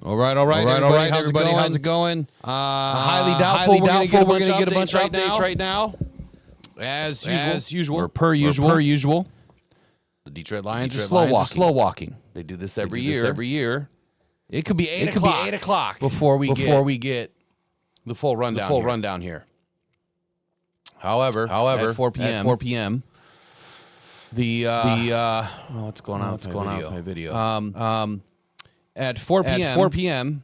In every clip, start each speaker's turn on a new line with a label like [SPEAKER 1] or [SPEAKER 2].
[SPEAKER 1] All right, everybody. How's it going? Highly doubtful we're going to get a bunch of updates right now. As usual. Or per usual. The Detroit Lions are slow walking. They do this every year. It could be 8 o'clock before we get the full rundown here. However, at 4 p.m. What's going on with my video? At 4 p.m.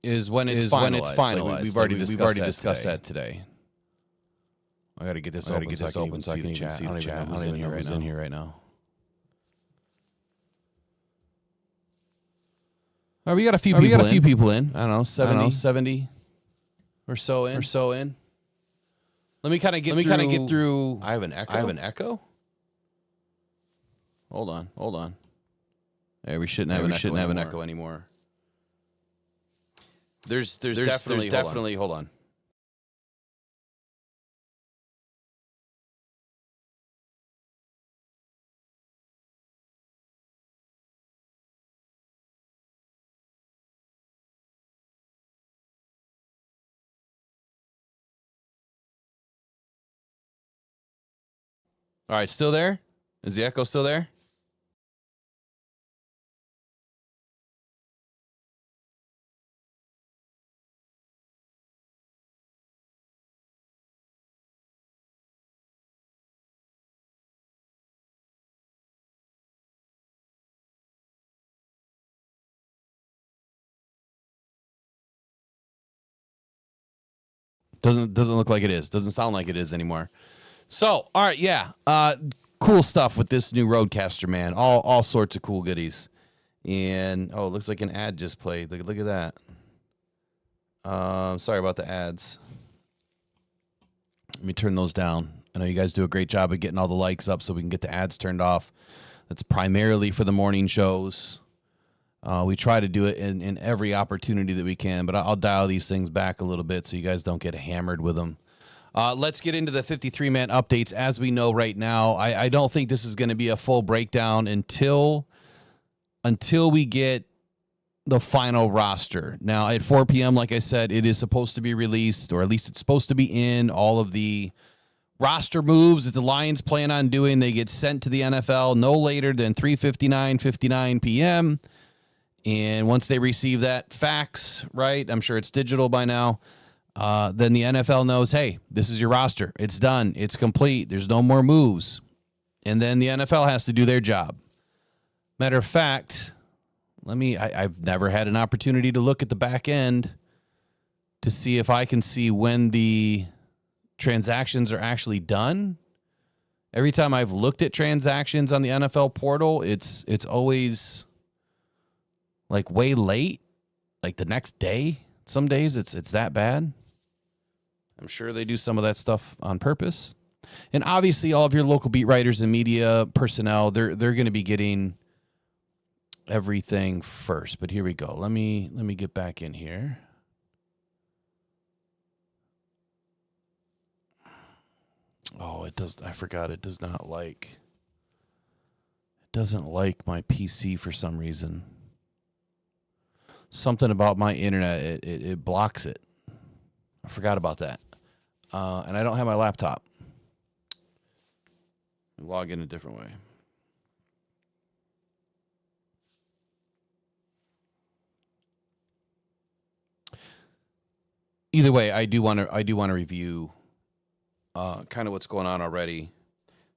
[SPEAKER 1] is when it's finalized. We've already discussed that today. I got to get this open so I can chat. I don't even know who's in here right now. All right, we got a few people in. I don't know, 70 or so in. Let me kind of get through. I have an echo. Hold on. Yeah, we shouldn't have an echo anymore. There's definitely. Hold on. All right, still there? Is the echo still there? Doesn't look like it is. Doesn't sound like it is anymore. So, all right, yeah. Cool stuff with this new Roadcaster, man. All sorts of cool goodies. And, it looks like an ad just played. Look at that. Sorry about the ads. Let me turn those down. I know you guys do a great job of getting all the likes up so we can get the ads turned off. That's primarily for the morning shows. We try to do it in every opportunity that we can, but I'll dial these things back a little bit so you guys don't get hammered with them. Let's get into the 53-man updates. As we know right now, I don't think this is going to be a full breakdown until we get the final roster. Now, at 4 p.m., like I said, it is supposed to be released, or at least it's supposed to be in. All of the roster moves that the Lions plan on doing, they get sent to the NFL no later than 3:59 p.m., and once they receive that fax, right, I'm sure it's digital by now, then the NFL knows, hey, this is your roster. It's done. It's complete. There's no more moves. And then the NFL has to do their job. Matter of fact, I've never had an opportunity to look at the back end to see if I can see when the transactions are actually done. Every time I've looked at transactions on the NFL portal, it's always like way late, like the next day. Some days it's that bad. I'm sure they do some of that stuff on purpose. And obviously all of your local beat writers and media personnel, they're going to be getting everything first. But here we go. Let me get back in here. Oh, it does. I forgot. It doesn't like my PC for some reason. Something about my internet, it blocks it. I forgot about that. And I don't have my laptop. I'll log in a different way. Either way, I do want to review kind of what's going on already.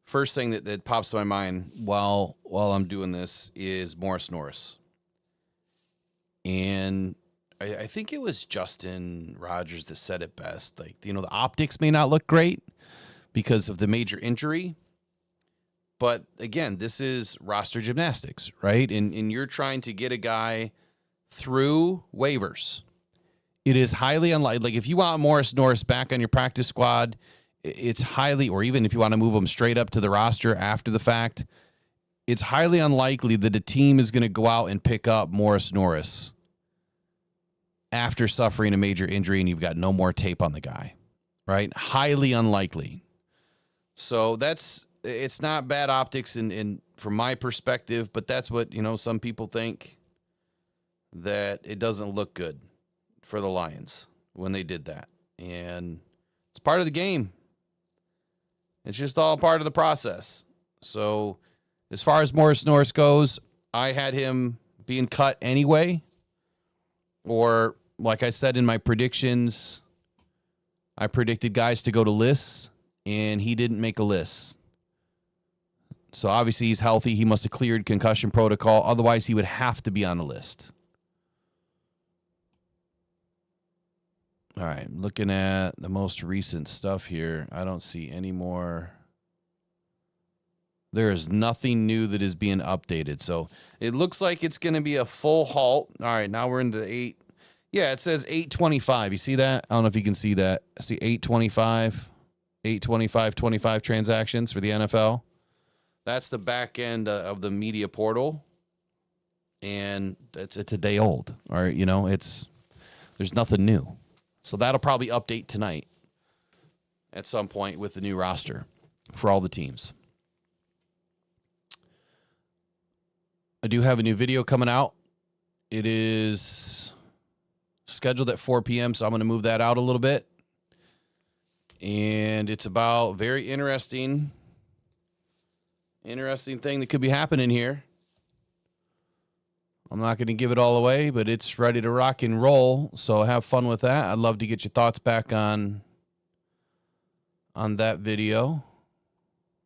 [SPEAKER 1] First thing that pops to my mind while I'm doing this is Morris Norris. And I think it was Justin Rogers that said it best. Like, the optics may not look great because of the major injury. But again, this is roster gymnastics, right? And you're trying to get a guy through waivers. It is highly unlikely. Like, if you want Morris Norris back on your practice squad, it's highly, or even if you want to move him straight up to the roster after the fact, it's highly unlikely that a team is going to go out and pick up Morris Norris after suffering a major injury and you've got no more tape on the guy, right? Highly unlikely. So it's not bad optics in from my perspective, but that's what, some people think. that it doesn't look good for the Lions when they did that. And it's part of the game. It's just all part of the process. So as far as Morris Norris goes, I had him being cut anyway. Or like I said in my predictions, I predicted guys to go to lists, and he didn't make a list. So obviously he's healthy. He must have cleared concussion protocol. Otherwise, he would have to be on the list. All right, looking at the most recent stuff here, I don't see any more. There is nothing new that is being updated. So it looks like it's going to be a full halt. All right, now we're into the 8. Yeah, it says 825. You see that? I don't know if you can see that. I see 825, 25 transactions for the NFL. That's the back end of the media portal. And it's a day old. All right, you know, there's nothing new. So that'll probably update tonight at some point with the new roster for all the teams. I do have a new video coming out. It is scheduled at 4 p.m., so I'm going to move that out a little bit. And it's about very interesting thing that could be happening here. I'm not going to give it all away, but it's ready to rock and roll, so have fun with that. I'd love to get your thoughts back on that video.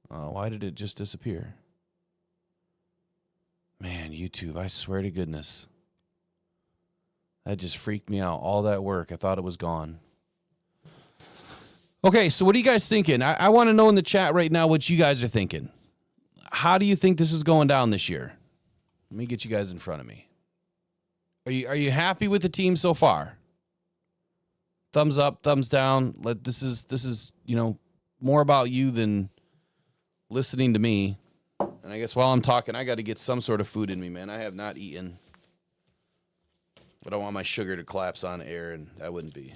[SPEAKER 1] Why did it just disappear? Man, YouTube, I swear to goodness. That just freaked me out. All that work, I thought it was gone. Okay, so what are you guys thinking? I want to know in the chat right now what you guys are thinking. How do you think this is going down this year? Let me get you guys in front of me. Are you happy with the team so far? Thumbs up, thumbs down. This is more about you than listening to me. And I guess while I'm talking, I got to get some sort of food in me, man. I have not eaten. I don't want my sugar to collapse on air, and that wouldn't be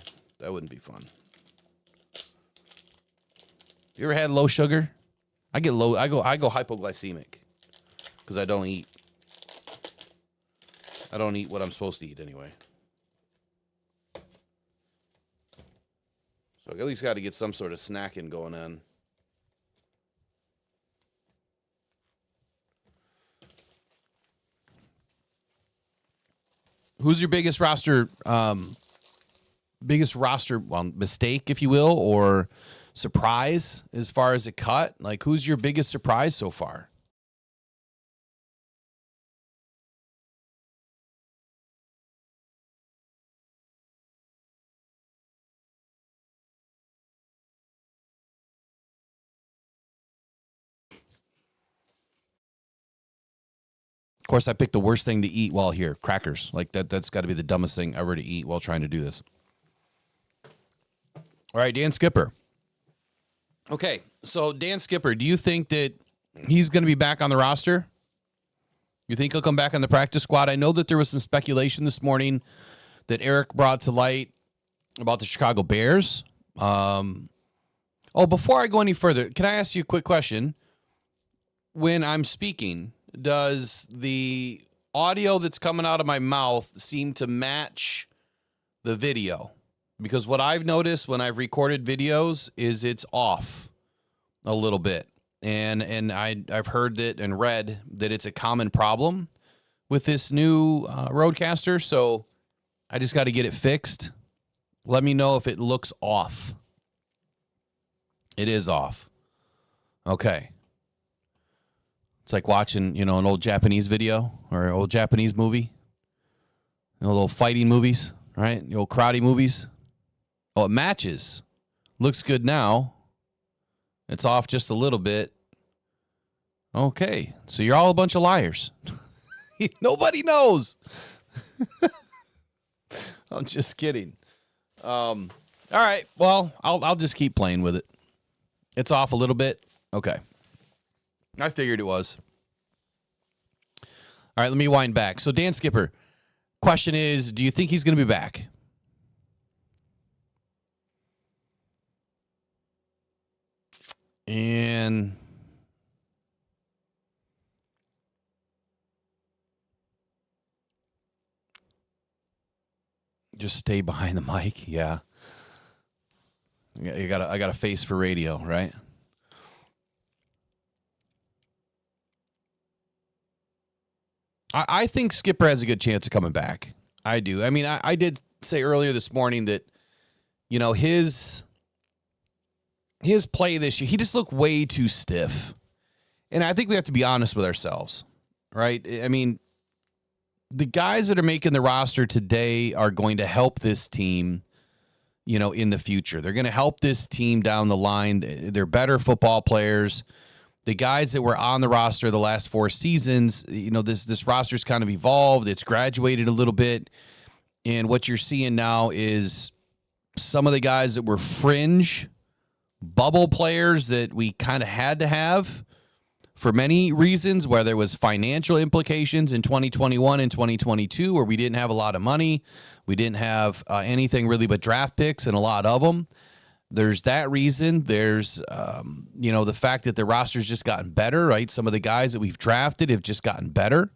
[SPEAKER 1] fun. You ever had low sugar? I get low. I go hypoglycemic because I don't eat. I don't eat what I'm supposed to eat anyway. So I at least got to get some sort of snacking going on. Who's your biggest roster mistake, if you will, or surprise as far as a cut? Like, who's your biggest surprise so far? Of course, I picked the worst thing to eat while here. Crackers. Like that's got to be the dumbest thing ever to eat while trying to do this. All right, Dan Skipper. Okay, so Dan Skipper, do you think that he's going to be back on the roster? You think he'll come back on the practice squad? I know that there was some speculation this morning that Eric brought to light about the Chicago Bears. Before I go any further, can I ask you a quick question? When I'm speaking, does the audio that's coming out of my mouth seem to match the video? Because what I've noticed when I've recorded videos is it's off a little bit. And I've heard that and read that it's a common problem with this new Rodecaster. So I just got to get it fixed. Let me know if it looks off. It is off. Okay. It's like watching, an old Japanese video or an old Japanese movie. Little fighting movies, right? The old karate movies. Oh, it matches. Looks good now. It's off just a little bit. Okay. So you're all a bunch of liars. Nobody knows. I'm just kidding. All right. Well, I'll just keep playing with it. It's off a little bit. Okay. I figured it was. All right, let me wind back. So, Dan Skipper, question is, do you think he's going to be back? And Just stay behind the mic. Yeah. I got a face for radio, right? I think Skipper has a good chance of coming back. I do. I mean, I did say earlier this morning that, you know, his play this year, he just looked way too stiff. And I think we have to be honest with ourselves, right? I mean, the guys that are making the roster today are going to help this team, you know, in the future. They're going to help this team down the line. They're better football players. The guys that were on the roster the last 4 seasons, you know, this roster's kind of evolved. It's graduated a little bit. And what you're seeing now is some of the guys that were fringe bubble players that we kind of had to have for many reasons, whether it was financial implications in 2021 and 2022, where we didn't have a lot of money. We didn't have anything really but draft picks, and a lot of them. There's that reason. There's, you know, the fact that the roster's just gotten better, right? Some of the guys that we've drafted have just gotten better.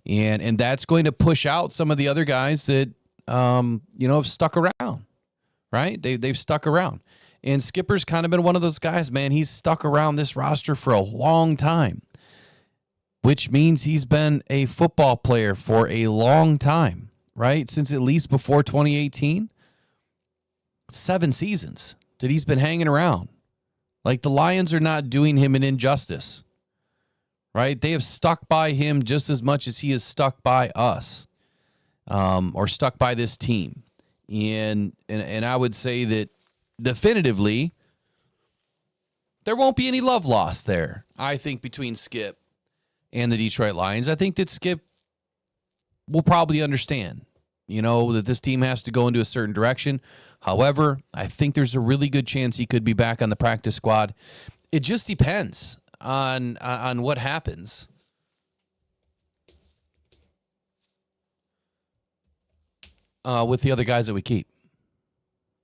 [SPEAKER 1] And that's going to push out some of the other guys that, you know, have stuck around, right? They've stuck around. And Skipper's kind of been one of those guys, man. He's stuck around this roster for a long time, which means he's been a football player for a long time, right? Since at least before 2018, 7 seasons that he's been hanging around. Like, the Lions are not doing him an injustice, right? They have stuck by him just as much as he has stuck by us, or stuck by this team. And I would say that definitively there won't be any love lost there, I think, between Skip and the Detroit Lions. I think that Skip will probably understand, you know, that this team has to go into a certain direction. However, I think there's a really good chance he could be back on the practice squad. It just depends on what happens. With the other guys that we keep,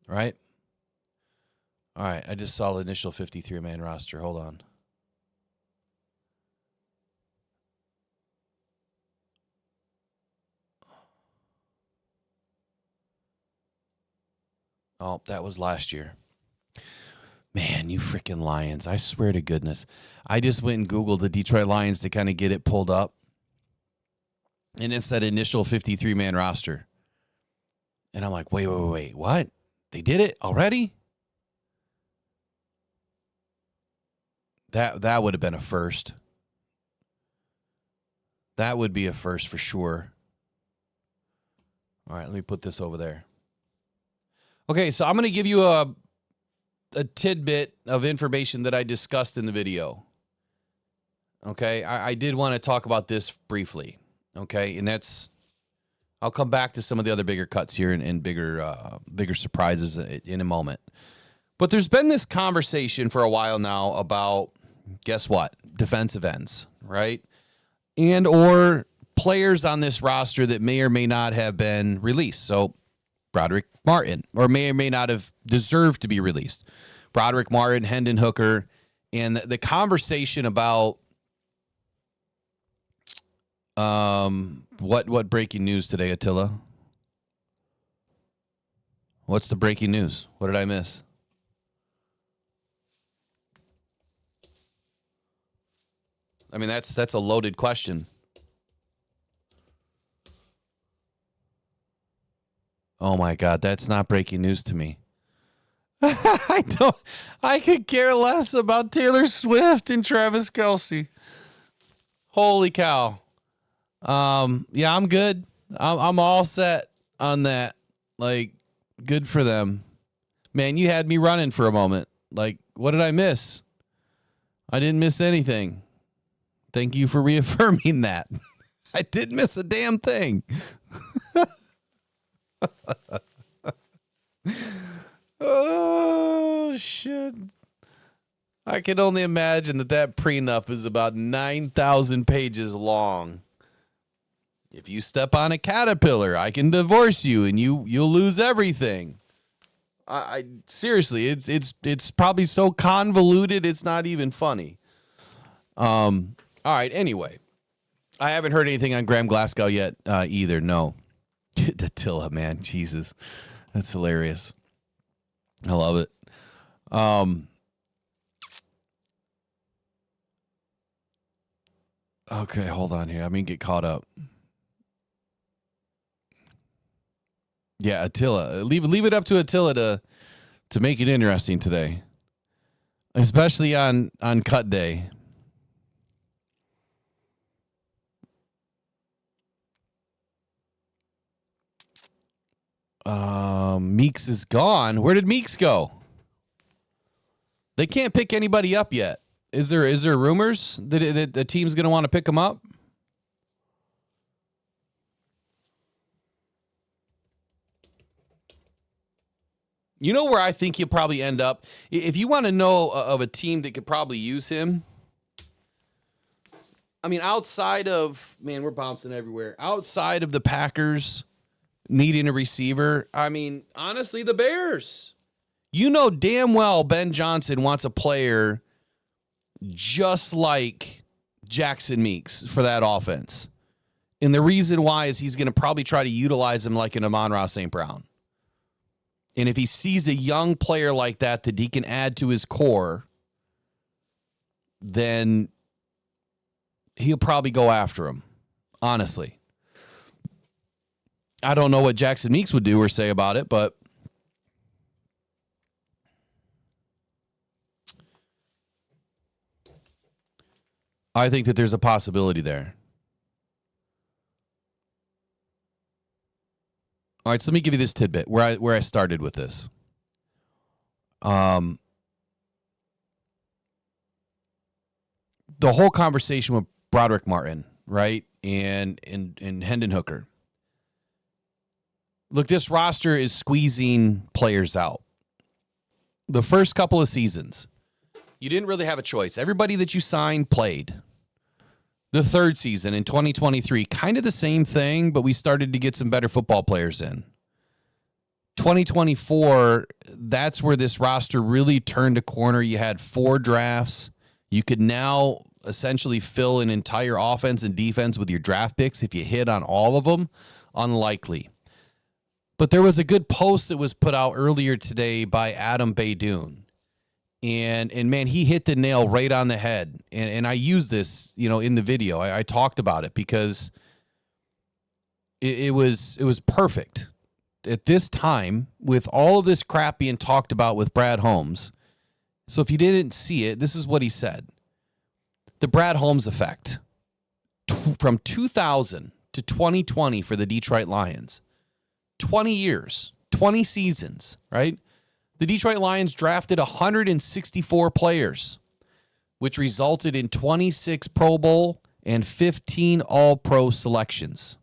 [SPEAKER 1] right? All right, I just saw the initial 53-man roster. Hold on. Oh, that was last year. Man, you freaking Lions. I swear to goodness. I just went and Googled the Detroit Lions to kind of get it pulled up. And it's that initial 53-man roster. And I'm like, wait, what? They did it already? That would have been a first. That would be a first for sure. All right, let me put this over there. Okay, so I'm going to give you a tidbit of information that I discussed in the video. Okay, I did want to talk about this briefly. Okay, and that's, I'll come back to some of the other bigger cuts here and bigger surprises in a moment. But there's been this conversation for a while now about, guess what? Defensive ends, right? And or players on this roster that may or may not have been released. So Broderick Martin, or may not have deserved to be released. Broderick Martin, Hendon Hooker, and the conversation about what breaking news today, Attila? What's the breaking news? What did I miss? I mean, that's a loaded question. Oh my God, that's not breaking news to me. I could care less about Taylor Swift and Travis Kelce. Holy cow. Yeah, I'm good. I'm all set on that. Like, good for them. Man, you had me running for a moment. Like, what did I miss? I didn't miss anything. Thank you for reaffirming that. I didn't miss a damn thing. Oh, shit. I can only imagine that prenup is about 9,000 pages long. If you step on a caterpillar, I can divorce you and you'll lose everything. I seriously, it's probably so convoluted it's not even funny. All right, anyway. I haven't heard anything on Graham Glasgow yet either, no. Attila, man, Jesus, that's hilarious. I love it. Okay, hold on here. I mean, get caught up. Yeah, Attila. Leave it up to Attila to make it interesting today, especially on cut day. Meeks is gone. Where did Meeks go? They can't pick anybody up yet. Is there rumors that the team's going to want to pick him up? You know where I think he'll probably end up? If you want to know of a team that could probably use him, I mean, outside of, man, we're bouncing everywhere. Outside of the Packers needing a receiver, I mean, honestly, the Bears. You know damn well Ben Johnson wants a player just like Jackson Meeks for that offense. And the reason why is he's going to probably try to utilize him like an Amon-Ra St. Brown. And if he sees a young player like that he can add to his core, then he'll probably go after him, honestly. I don't know what Jackson Meeks would do or say about it, but I think that there's a possibility there. All right, so let me give you this tidbit where I started with this. The whole conversation with Broderick Martin, right, and Hendon Hooker. Look, this roster is squeezing players out. The first couple of seasons, you didn't really have a choice. Everybody that you signed played. The third season in 2023, kind of the same thing, but we started to get some better football players in. 2024, that's where this roster really turned a corner. You had 4 drafts. You could now essentially fill an entire offense and defense with your draft picks if you hit on all of them. Unlikely. But there was a good post that was put out earlier today by Adam Baydoun. And man, he hit the nail right on the head. And I used this, in the video. I talked about it because it was perfect. At this time, with all of this crap being talked about with Brad Holmes. So if you didn't see it, this is what he said. The Brad Holmes effect. From 2000 to 2020 for the Detroit Lions. 20 years, 20 seasons, right? The Detroit Lions drafted 164 players, which resulted in 26 Pro Bowl and 15 All-Pro selections.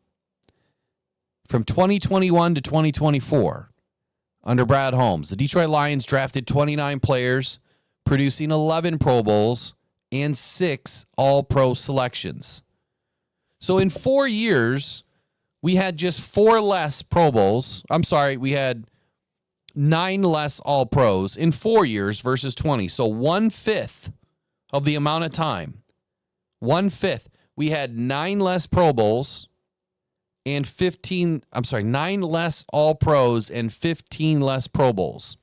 [SPEAKER 1] From 2021 to 2024, under Brad Holmes, the Detroit Lions drafted 29 players, producing 11 Pro Bowls and 6 All-Pro selections. So in 4 years, we had just 4 less Pro Bowls. I'm sorry, we had 9 less All-Pros in 4 years versus 20. So 1/5 of the amount of time. 1/5. We had 9 less Pro Bowls and 9 less All-Pros and 15 less Pro Bowls.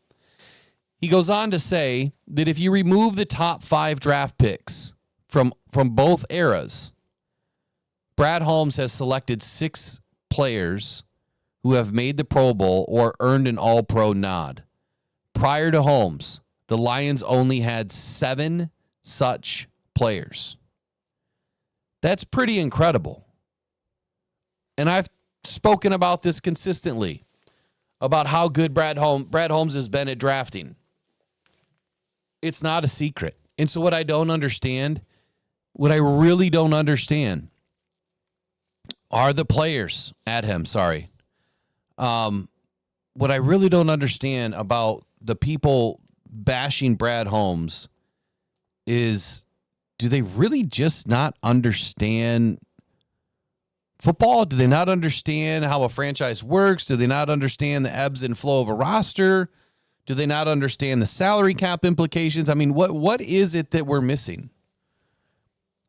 [SPEAKER 1] He goes on to say that if you remove the top 5 draft picks from both eras, Brad Holmes has selected 6 players who have made the Pro Bowl or earned an All-Pro nod. Prior to Holmes, the Lions only had 7 such players. That's pretty incredible. And I've spoken about this consistently, about how good Brad Holmes has been at drafting. It's not a secret. And so what I really don't understand are the players at him, what I really don't understand about the people bashing Brad Holmes is, do they really just not understand football? Do they not understand how a franchise works? Do they not understand the ebbs and flow of a roster? Do they not understand the salary cap implications? I mean, what is it that we're missing?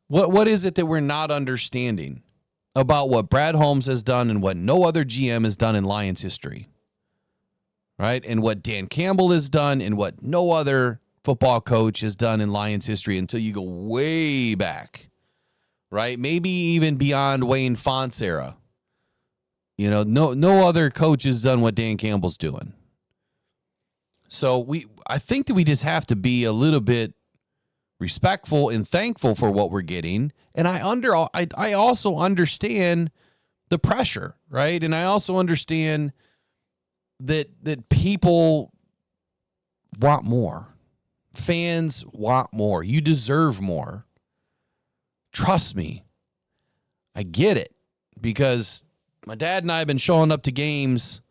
[SPEAKER 1] What is it that we're not understanding? about what Brad Holmes has done and what no other GM has done in Lions history, right? And what Dan Campbell has done and what no other football coach has done in Lions history until you go way back, right? Maybe even beyond Wayne Font's era. You know, no other coach has done what Dan Campbell's doing. So I think that we just have to be a little bit respectful and thankful for what we're getting. And I also understand the pressure, right? And I also understand that people want more. Fans want more. You deserve more. Trust me. I get it, because my dad and I have been showing up to games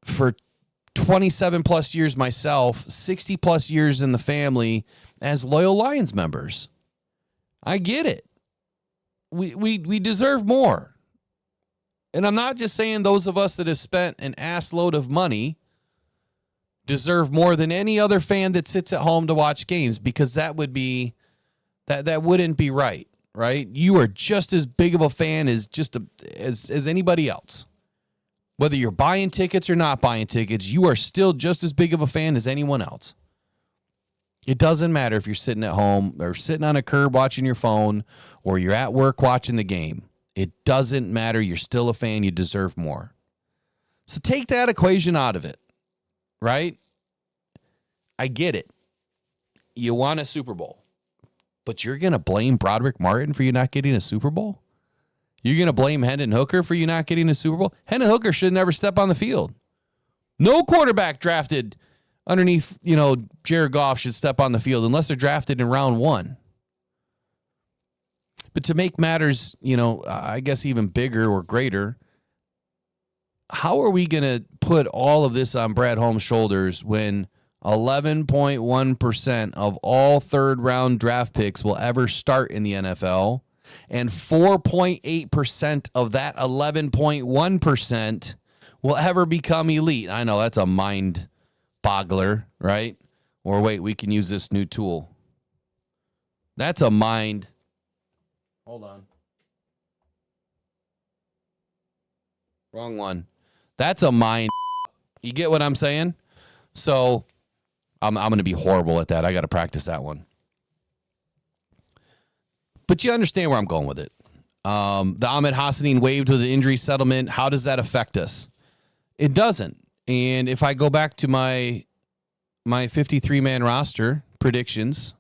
[SPEAKER 1] for 27 plus years myself, 60 plus years in the family as loyal Lions members. I get it. We deserve more. And I'm not just saying those of us that have spent an ass load of money deserve more than any other fan that sits at home to watch games, because that would be that wouldn't be right, right? You are just as big of a fan as as anybody else. Whether you're buying tickets or not buying tickets, you are still just as big of a fan as anyone else. It doesn't matter if you're sitting at home or sitting on a curb watching your phone or you're at work watching the game. It doesn't matter. You're still a fan. You deserve more. So take that equation out of it, right? I get it. You want a Super Bowl, but you're going to blame Broderick Martin for you not getting a Super Bowl? You're going to blame Hendon Hooker for you not getting a Super Bowl? Hendon Hooker should never step on the field. No quarterback drafted underneath, Jared Goff should step on the field unless they're drafted in round 1. But to make matters, I guess even bigger or greater, how are we going to put all of this on Brad Holmes' shoulders when 11.1% of all third-round draft picks will ever start in the NFL, and 4.8% of that 11.1% will ever become elite? I know that's a mind boggler, right? Or wait, we can use this new tool. That's a mind. Hold on. Wrong one. That's a mind. You get what I'm saying? So I'm going to be horrible at that. I got to practice that one. But you understand where I'm going with it. The Ahmed Hassanin waived with the injury settlement. How does that affect us? It doesn't. And if I go back to my 53-man roster predictions,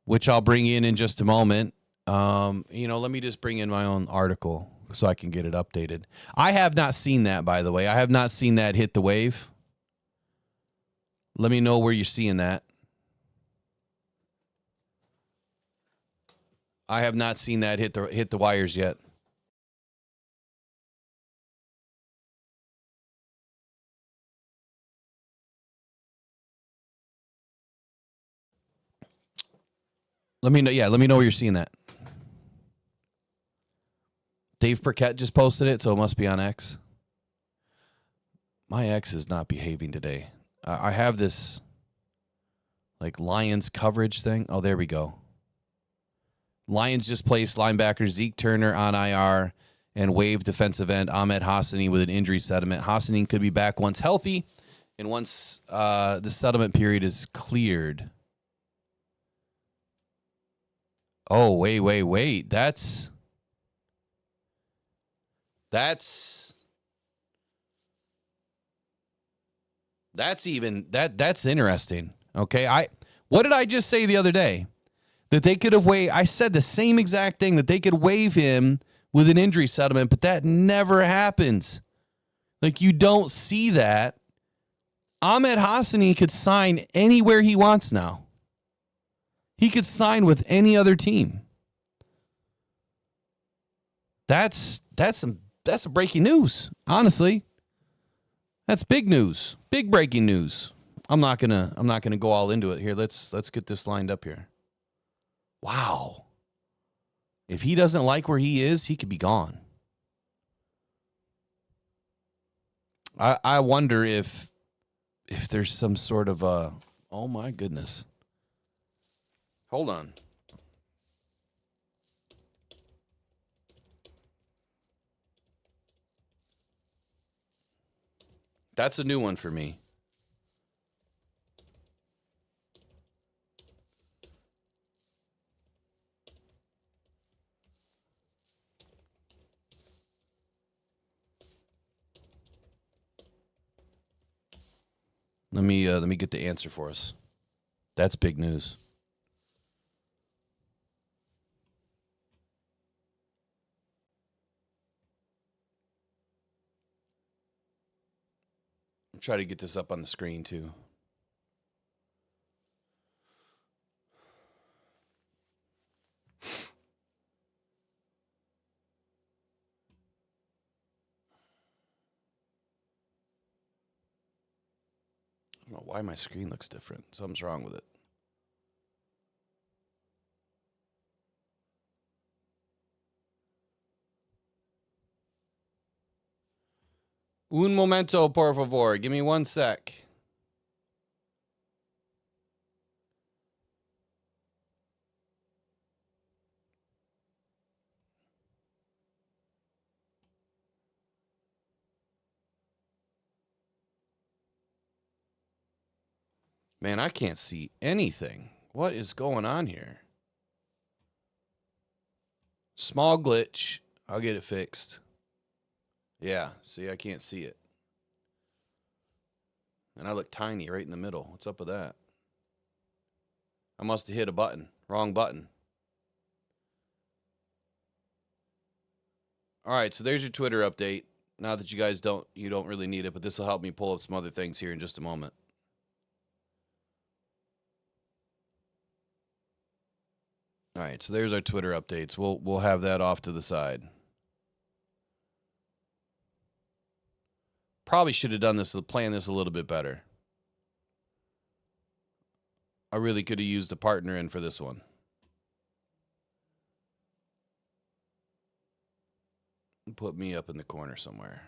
[SPEAKER 1] which I'll bring in just a moment, let me just bring in my own article so I can get it updated. I have not seen that, by the way. I have not seen that hit the wave. Let me know where you're seeing that. I have not seen that hit the wires yet. Let me know. Yeah, let me know where you're seeing that. Dave Burkett just posted it, so it must be on X. My X is not behaving today. I have this Lions coverage thing. Oh, there we go. Lions just placed linebacker Zeke Turner on IR and waived defensive end Ahmed Hassanin with an injury settlement. Hassanin could be back once healthy and once the settlement period is cleared. Oh, wait. That's interesting. Okay. What did I just say the other day? That they could have waived. I said the same exact thing, that they could waive him with an injury settlement, but that never happens. You don't see that. Ahmed Hassanin could sign anywhere he wants now. He could sign with any other team. That's some breaking news. Honestly, that's big news. Big breaking news. I'm not gonna go all into it here. Let's get this lined up here. Wow. If he doesn't like where he is, he could be gone. I wonder if there's some sort of oh my goodness. Hold on. That's a new one for me. Let me get the answer for us. That's big news. I'll try to get this up on the screen too. I don't know why my screen looks different. Something's wrong with it. Un momento, por favor. Give me 1 sec. Man, I can't see anything. What is going on here? Small glitch. I'll get it fixed. Yeah, see, I can't see it. And I look tiny right in the middle. What's up with that? I must have hit a button. Wrong button. All right, so there's your Twitter update. Now that you guys don't really need it, but this will help me pull up some other things here in just a moment. All right, so there's our Twitter updates. We'll have that off to the side. Probably should have done this, planned this a little bit better. I really could have used a partner in for this one. Put me up in the corner somewhere.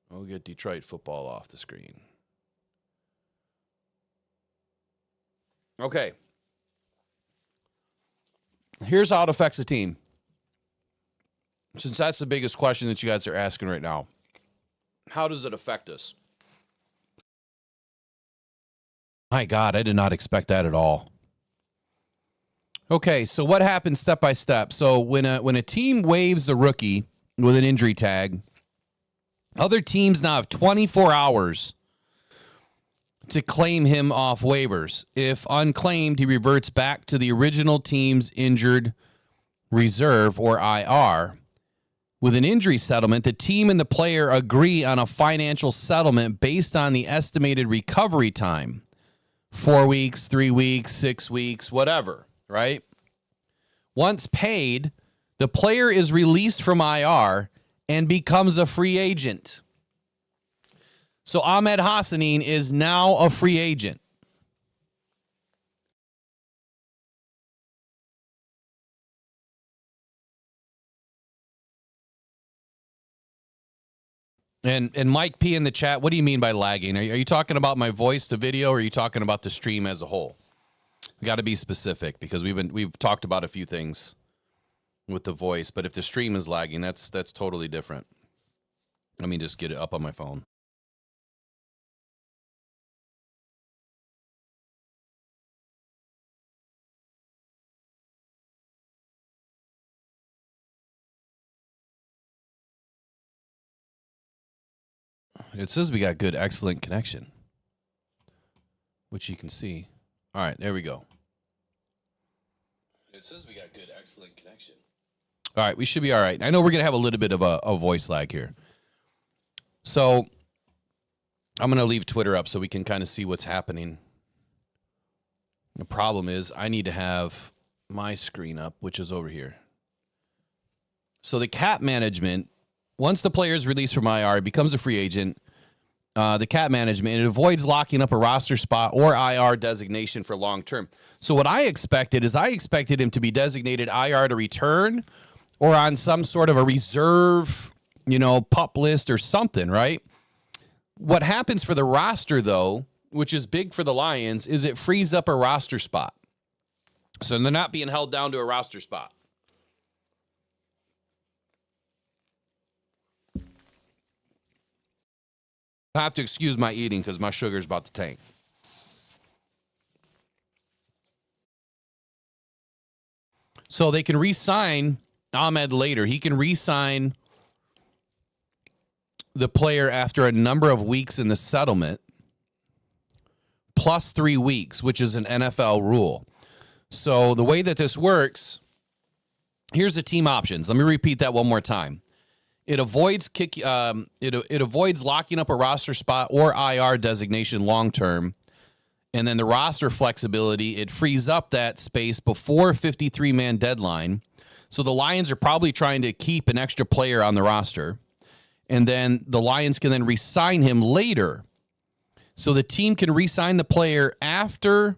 [SPEAKER 1] We'll get Detroit football off the screen. Okay. Here's how it affects a team. Since that's the biggest question that you guys are asking right now. How does it affect us? My God, I did not expect that at all. Okay, so what happens step by step? So when a team waives the rookie with an injury tag, other teams now have 24 hours to claim him off waivers. If unclaimed, he reverts back to the original team's injured reserve, or IR. With an injury settlement, the team and the player agree on a financial settlement based on the estimated recovery time. 4 weeks, 3 weeks, 6 weeks, whatever, right? Once paid, the player is released from IR and becomes a free agent. So Ahmed Hassanin is now a free agent. And Mike P in the chat, what do you mean by lagging? Are you talking about my voice to video, or are you talking about the stream as a whole? We got to be specific, because we've talked about a few things with the voice, but if the stream is lagging, that's totally different. Let me just get it up on my phone. It says we got good, excellent connection, which you can see. All right, there we go. It says we got good, excellent connection. All right, we should be all right. I know we're going to have a little bit of a voice lag here. So I'm going to leave Twitter up so we can kind of see what's happening. The problem is I need to have my screen up, which is over here. So the cap management, once the player is released from IR, becomes a free agent. The cap management, it avoids locking up a roster spot or IR designation for long term. So what I expected him to be designated IR to return, or on some sort of a reserve, PUP list or something, right? What happens for the roster, though, which is big for the Lions, is it frees up a roster spot. So they're not being held down to a roster spot. I have to excuse my eating because my sugar's about to tank. So they can re-sign Ahmed later. He can re-sign the player after a number of weeks in the settlement, plus 3 weeks, which is an NFL rule. So the way that this works, here's the team options. Let me repeat that one more time. It avoids it avoids locking up a roster spot or IR designation long term. And then the roster flexibility, it frees up that space before 53-man deadline. So the Lions are probably trying to keep an extra player on the roster. And then the Lions can then re-sign him later. So the team can re-sign the player after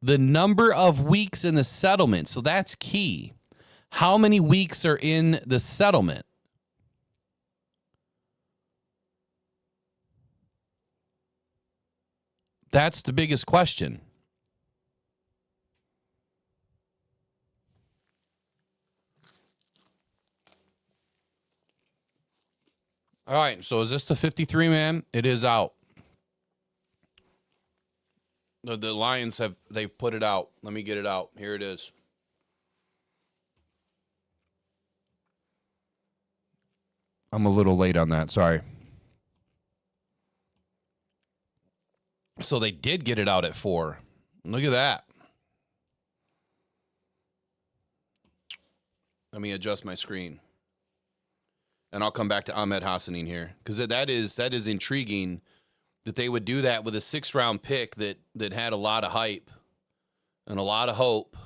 [SPEAKER 1] the number of weeks in the settlement. So that's key. How many weeks are in the settlement? That's the biggest question. All right, so is this the 53-man? It is out. The Lions they've put it out. Let me get it out. Here it is. I'm a little late on that. Sorry. So they did get it out at 4. Look at that. Let me adjust my screen. And I'll come back to Ahmed Hassanin here. Because that is intriguing that they would do that with a 6th-round pick that had a lot of hype and a lot of hope.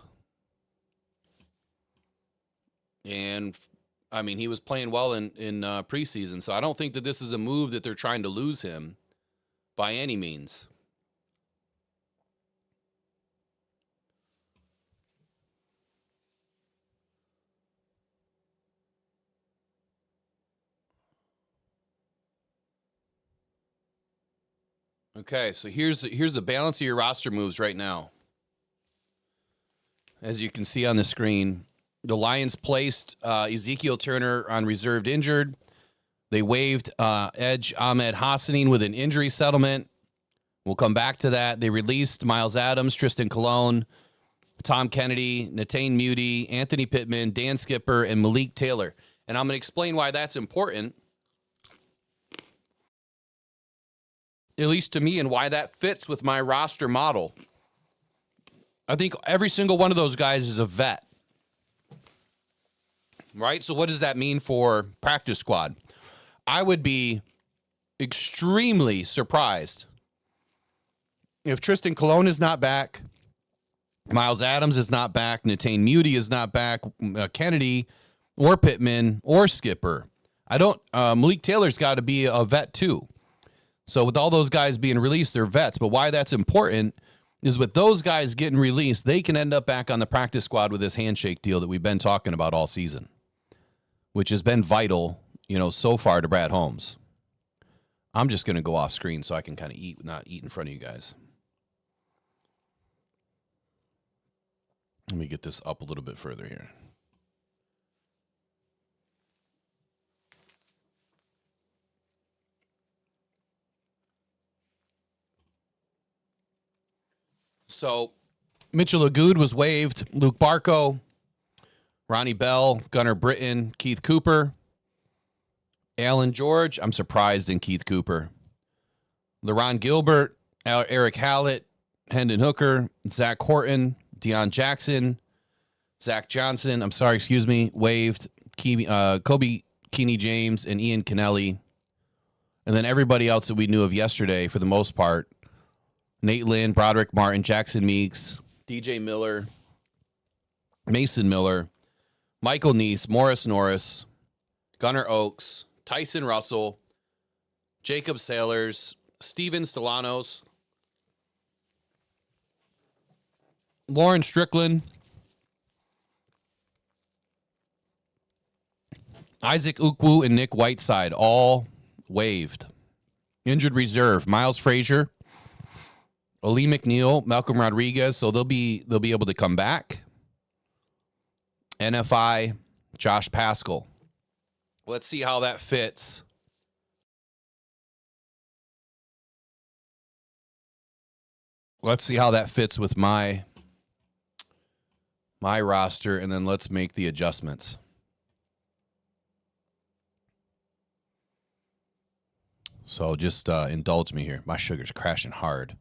[SPEAKER 1] And, I mean, he was playing well in preseason. So I don't think that this is a move that they're trying to lose him by any means. Okay, so here's the balance of your roster moves right now. As you can see on the screen, the Lions placed Ezekiel Turner on reserved injured. They waived edge Ahmed Hassanin with an injury settlement. We'll come back to that. They released Miles Adams, Tristan Colon, Tom Kennedy, Natane Muti, Anthony Pittman, Dan Skipper, and Malik Taylor. And I'm going to explain why that's important, at least to me, and why that fits with my roster model. I think every single one of those guys is a vet, right? So what does that mean for practice squad? I would be extremely surprised if Tristan Colon is not back, Miles Adams is not back, Natane Muti is not back, Kennedy or Pittman or Skipper. Malik Taylor's got to be a vet too. So with all those guys being released, they're vets. But why that's important is with those guys getting released, they can end up back on the practice squad with this handshake deal that we've been talking about all season, which has been vital, so far to Brad Holmes. I'm just going to go off screen so I can kind of not eat in front of you guys. Let me get this up a little bit further here. So Mitchell Agood was waived. Luke Barco, Ronnie Bell, Gunnar Britton, Keith Cooper, Alan George. I'm surprised in Keith Cooper. LaRon Gilbert, Eric Hallett, Hendon Hooker, Zach Horton, Deion Jackson, Zach Johnson. Waived. Kobe Keeney James and Ian Kennelly. And then everybody else that we knew of yesterday, for the most part, Nate Lynn, Broderick Martin, Jackson Meeks, DJ Miller, Mason Miller, Michael Neese, Morris Norris, Gunnar Oaks, Tyson Russell, Jacob Sailors, Steven Stellanos, Lauren Strickland, Isaac Ukwu, and Nick Whiteside, all waived. Injured reserve, Miles Frazier, Ali McNeil, Malcolm Rodriguez, so they'll be able to come back. NFI, Josh Paschal. Let's see how that fits let's see how that fits with my roster, and then let's make the adjustments. So just indulge me here. My sugar's crashing hard.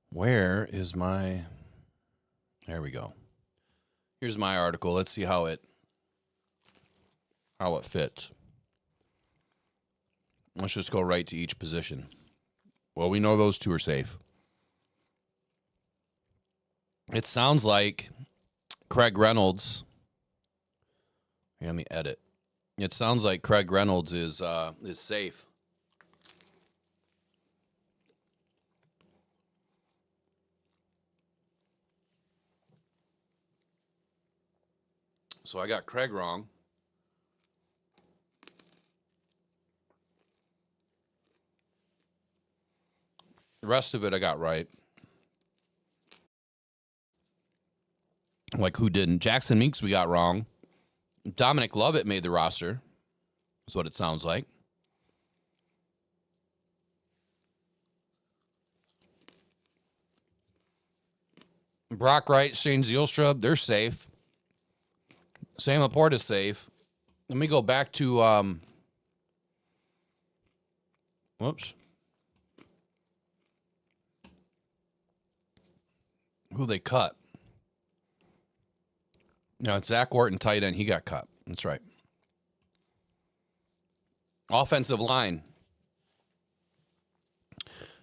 [SPEAKER 1] Where is my... There we go. Here's my article. Let's see how it fits. Let's just go right to each position. Well, we know those two are safe. It sounds like Craig Reynolds... Here, let me edit. It sounds like Craig Reynolds is safe. So I got Craig wrong. The rest of it I got right. Like, who didn't? Jackson Meeks we got wrong. Dominic Lovett made the roster, is what it sounds like. Brock Wright, Shane Zielstrub, they're safe. Sam Laporte is safe. Let me go back to... whoops. Who they cut. No, it's Zach Orton, tight end. He got cut. That's right. Offensive line.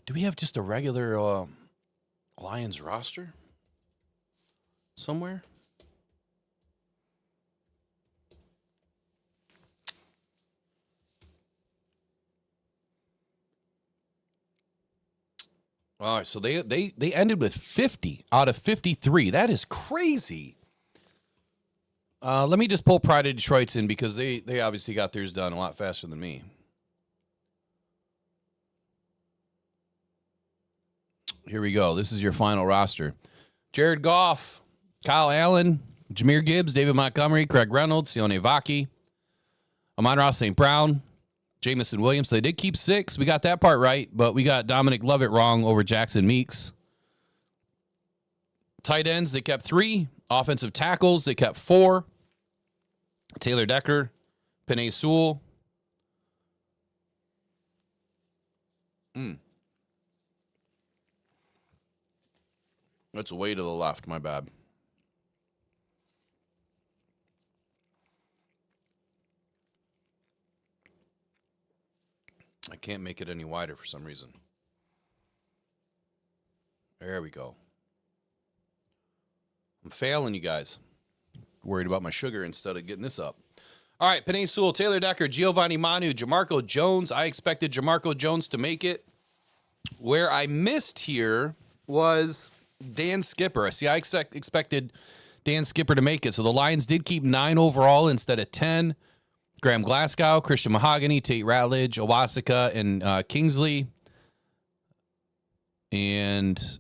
[SPEAKER 1] Do we have just a regular Lions roster somewhere? All right, so they ended with 50 out of 53. That is crazy. Let me just pull Pride of Detroit's in because they obviously got theirs done a lot faster than me. Here we go. This is your final roster. Jared Goff, Kyle Allen, Jahmyr Gibbs, David Montgomery, Craig Reynolds, Sione Vaki, Amon-Ra St. Brown, Jamison Williams. So they did keep 6. We got that part right, but we got Dominic Lovett wrong over Jackson Meeks. Tight ends, they kept 3. Offensive tackles, they kept 4. Taylor Decker, Penei Sewell. That's way to the left, my bad. I can't make it any wider for some reason. There we go. I'm failing you guys. Worried about my sugar instead of getting this up. All right, Penei Sewell, Taylor Decker, Giovanni Manu, Jamarco Jones. I expected Jamarco Jones to make it. Where I missed here was Dan Skipper. See, I expected Dan Skipper to make it. So the Lions did keep 9 overall instead of 10. Graham Glasgow, Christian Mahogany, Tate Ratledge, Owasika, and Kingsley. And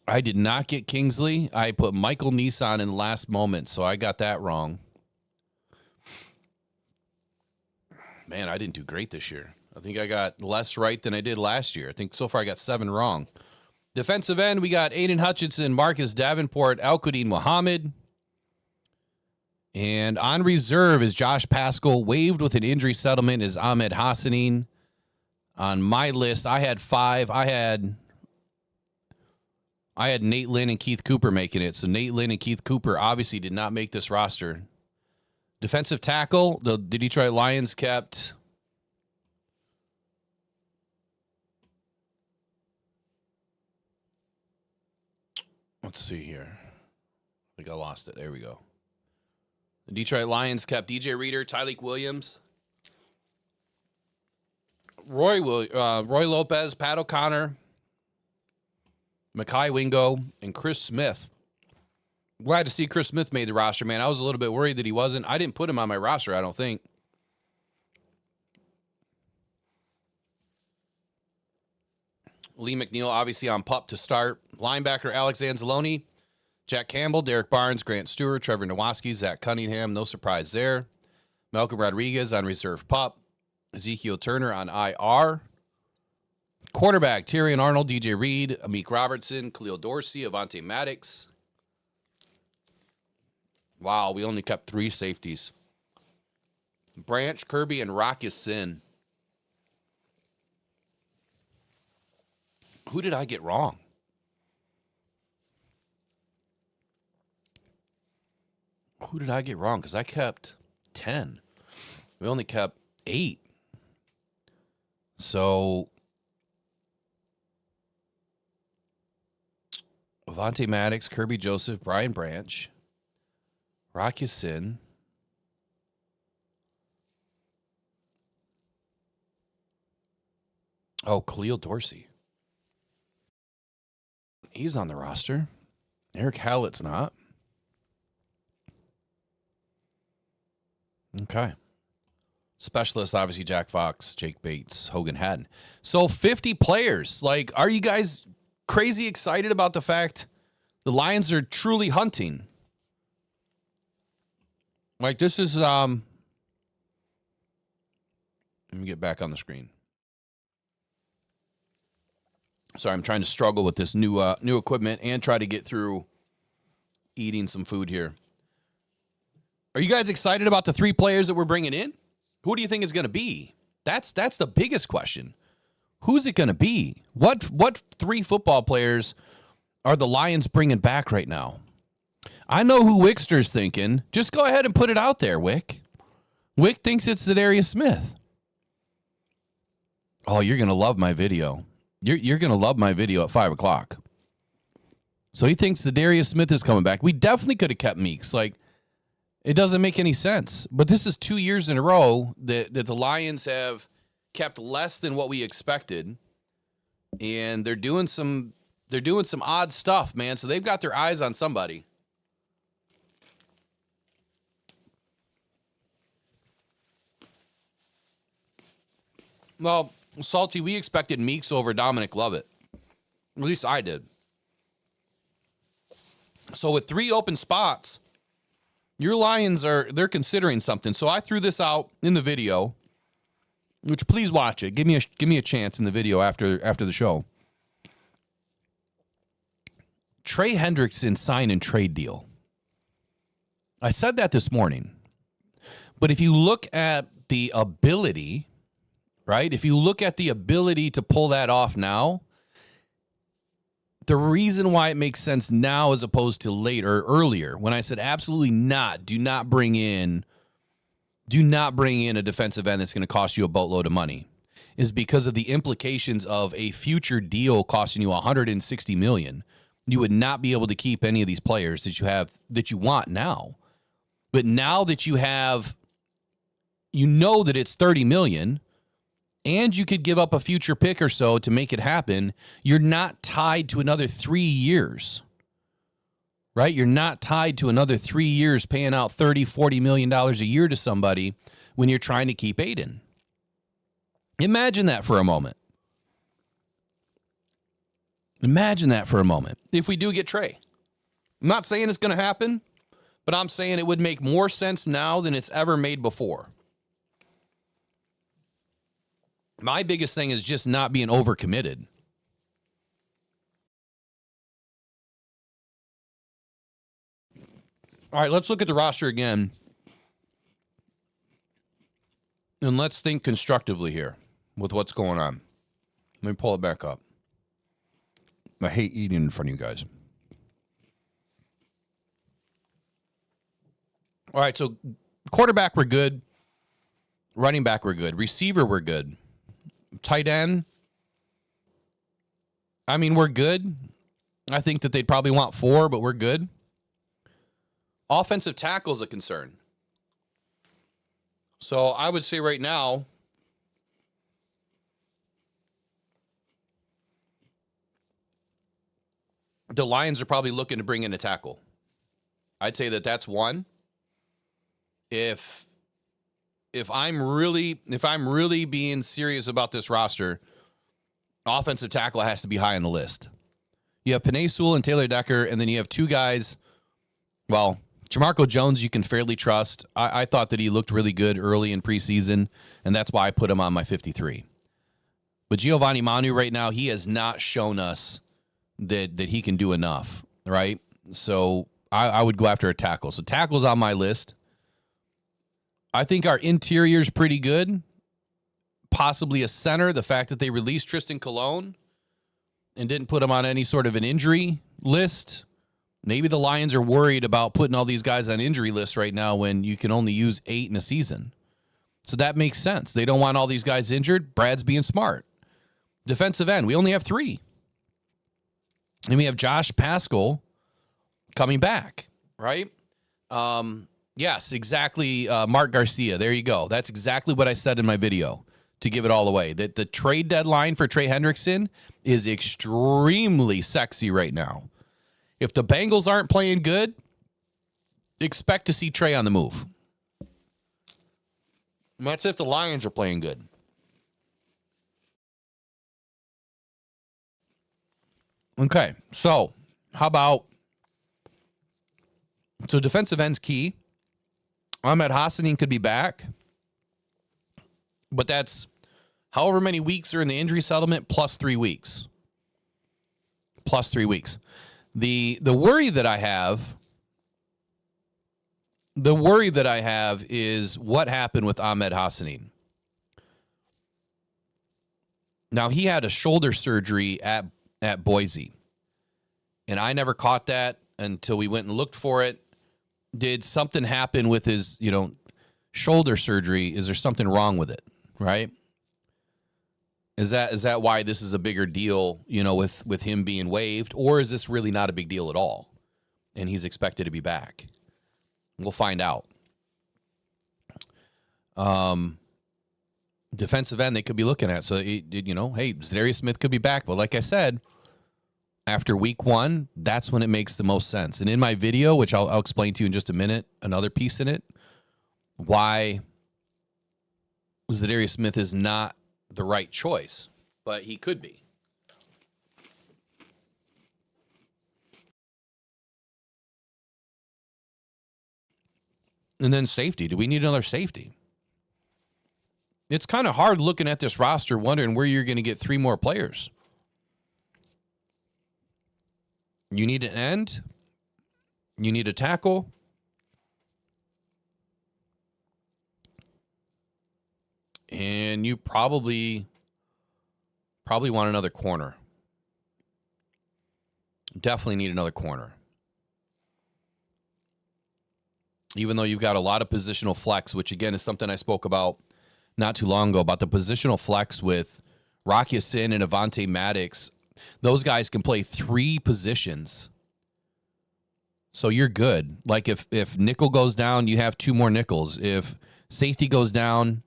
[SPEAKER 1] I did not get Kingsley. I put Michael Nissan in the last moment, so I got that wrong. Man, I didn't do great this year. I think I got less right than I did last year. I think so far I got 7 wrong. Defensive end, we got Aiden Hutchinson, Marcus Davenport, Al-Qadim Muhammad. And on reserve is Josh Paschal. Waived with an injury settlement is Ahmed Hassanin. On my list, I had 5. I had Nate Lynn and Keith Cooper making it. So Nate Lynn and Keith Cooper obviously did not make this roster. Defensive tackle, the Detroit Lions kept... Let's see here. I think I lost it. There we go. The Detroit Lions kept DJ Reader, Tyleek Williams, Roy Lopez, Pat O'Connor, Mekhi Wingo, and Chris Smith. Glad to see Chris Smith made the roster, man. I was a little bit worried that he wasn't. I didn't put him on my roster, I don't think. Lee McNeil, obviously, on PUP to start. Linebacker Alex Anzalone, Jack Campbell, Derek Barnes, Grant Stewart, Trevor Nowaski, Zach Cunningham. No surprise there. Malcolm Rodriguez on reserve PUP. Ezekiel Turner on IR. Quarterback, Tyrion Arnold, DJ Reed, Amik Robertson, Khalil Dorsey, Avonte Maddox. Wow, we only kept 3 safeties. Branch, Kirby, and Rock Sin. Who did I get wrong? Who did I get wrong? Because I kept 10. We only kept 8. So Avonte Maddox, Kirby Joseph, Brian Branch, Rock Sin. Oh, Khalil Dorsey. He's on the roster. Eric Hallett's not. Okay. Specialist, obviously, Jack Fox, Jake Bates, Hogan Haddon. So 50 players. Like, are you guys crazy excited about the fact the Lions are truly hunting? Like, this is, let me get back on the screen. Sorry, I'm trying to struggle with this new equipment and try to get through eating some food here. Are you guys excited about the 3 players that we're bringing in? Who do you think is going to be? That's the biggest question. Who's it going to be? What 3 football players are the Lions bringing back right now? I know who Wickster's thinking. Just go ahead and put it out there, Wick. Wick thinks it's Zadarius Smith. Oh, you're going to love my video. You're going to love my video at 5 o'clock. So he thinks Zadarius Smith is coming back. We definitely could have kept Meeks. Like, it doesn't make any sense. But this is 2 years in a row that the Lions have kept less than what we expected. And they're doing some odd stuff, man. So they've got their eyes on somebody. Well, Salty, we expected Meeks over Dominic Lovett. At least I did. So with 3 open spots, your Lions they're considering something. So I threw this out in the video, which please watch it. Give me a chance in the video after the show. Trey Hendrickson sign and trade deal. I said that this morning. But if you look at the ability, right? If you look at the ability to pull that off now, the reason why it makes sense now as opposed to later, earlier, when I said absolutely not, do not bring in a defensive end that's going to cost you a boatload of money, is because of the implications of a future deal costing you $160 million. You would not be able to keep any of these players that you want now. But now that you have, that it's $30 million. And you could give up a future pick or so to make it happen, you're not tied to another 3 years, right? You're not tied to another 3 years paying out $30, $40 million a year to somebody when you're trying to keep Aiden. Imagine that for a moment. Imagine that for a moment. If we do get Trey. I'm not saying it's going to happen, but I'm saying it would make more sense now than it's ever made before. My biggest thing is just not being overcommitted. All right, let's look at the roster again. And let's think constructively here with what's going on. Let me pull it back up. I hate eating in front of you guys. All right, so quarterback, we're good. Running back, we're good. Receiver, we're good. Tight end, I mean, we're good. I think that they'd probably want 4, but we're good. Offensive tackle is a concern. So I would say right now, the Lions are probably looking to bring in a tackle. I'd say that that's one. If I'm really being serious about this roster, offensive tackle has to be high on the list. You have Penei Sewell and Taylor Decker, and then you have 2 guys, well, Jamarco Jones, you can fairly trust. I thought that he looked really good early in preseason, and that's why I put him on my 53. But Giovanni Manu right now, he has not shown us that he can do enough, right? So I would go after a tackle. So tackle's on my list. I think our interior's pretty good. Possibly a center. The fact that they released Tristan Colon and didn't put him on any sort of an injury list. Maybe the Lions are worried about putting all these guys on injury lists right now when you can only use 8 in a season. So that makes sense. They don't want all these guys injured. Brad's being smart. Defensive end, we only have 3. And we have Josh Paschal coming back, right? Yes, exactly. Mark Garcia. There you go. That's exactly what I said in my video to give it all away. That the trade deadline for Trey Hendrickson is extremely sexy right now. If the Bengals aren't playing good, expect to see Trey on the move. And that's if the Lions are playing good. Okay, so how about... So defensive end's key. Ahmed Hassanin could be back. But that's however many weeks are in the injury settlement plus 3 weeks. Plus 3 weeks. The worry that I have is what happened with Ahmed Hassanin. Now, he had a shoulder surgery at Boise. And I never caught that until we went and looked for it. Did something happen with his, shoulder surgery? Is there something wrong with it, right? Is that why this is a bigger deal, with him being waived? Or is this really not a big deal at all? And he's expected to be back. We'll find out. Defensive end they could be looking at. So, hey, Zadarius Smith could be back. But like I said, after week 1, that's when it makes the most sense. And in my video, which I'll explain to you in just a minute, another piece in it, why Zadarius Smith is not the right choice, but he could be. And then safety. Do we need another safety? It's kind of hard looking at this roster, wondering where you're going to get 3 more players. You need an end. You need a tackle. And you probably want another corner. Definitely need another corner. Even though you've got a lot of positional flex, which again is something I spoke about not too long ago, about the positional flex with Rock Ya-Sin and Avonte Maddox. Those guys can play 3 positions. So you're good. Like if nickel goes down, you have 2 more nickels. If safety goes down,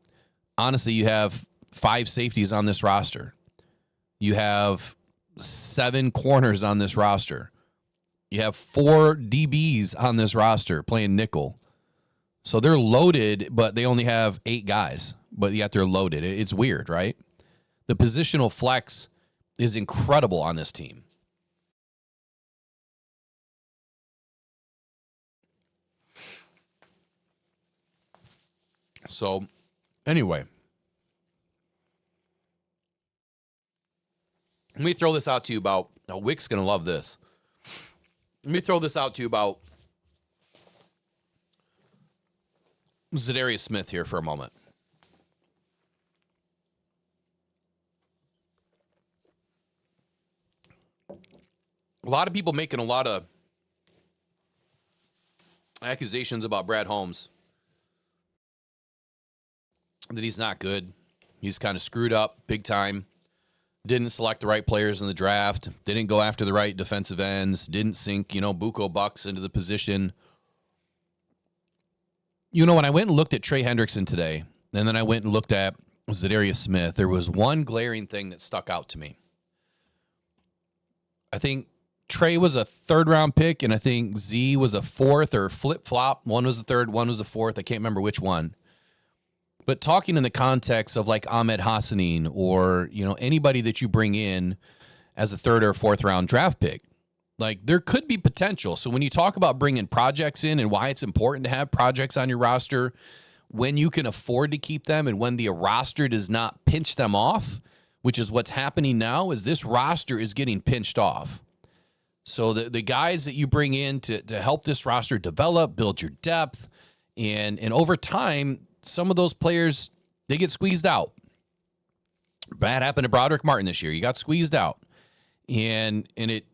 [SPEAKER 1] honestly, you have 5 safeties on this roster. You have 7 corners on this roster. You have 4 DBs on this roster playing nickel. So they're loaded, but they only have 8 guys. But yet they're loaded. It's weird, right? The positional flex is incredible on this team. So, anyway. Let me throw this out to you about... Now, Wick's going to love this. Let me throw this out to you about Zadarius Smith here for a moment. A lot of people making a lot of accusations about Brad Holmes. That he's not good. He's kind of screwed up big time. Didn't select the right players in the draft. Didn't go after the right defensive ends. Didn't sink, Buko Bucks into the position. When I went and looked at Trey Hendrickson today, and then I went and looked at Zadarius Smith, there was one glaring thing that stuck out to me. I think Trey was a 3rd-round pick, and I think Z was a 4th or flip-flop. One was the 3rd, one was the 4th. I can't remember which one. But talking in the context of like Ahmed Hassanin or, anybody that you bring in as a 3rd or 4th round draft pick, Like, there could be potential. So when you talk about bringing projects in and why it's important to have projects on your roster, when you can afford to keep them and when the roster does not pinch them off, which is what's happening now, is this roster is getting pinched off. So the guys that you bring in to help this roster develop, build your depth, and over time, some of those players, they get squeezed out. That happened to Broderick Martin this year. He got squeezed out. And it,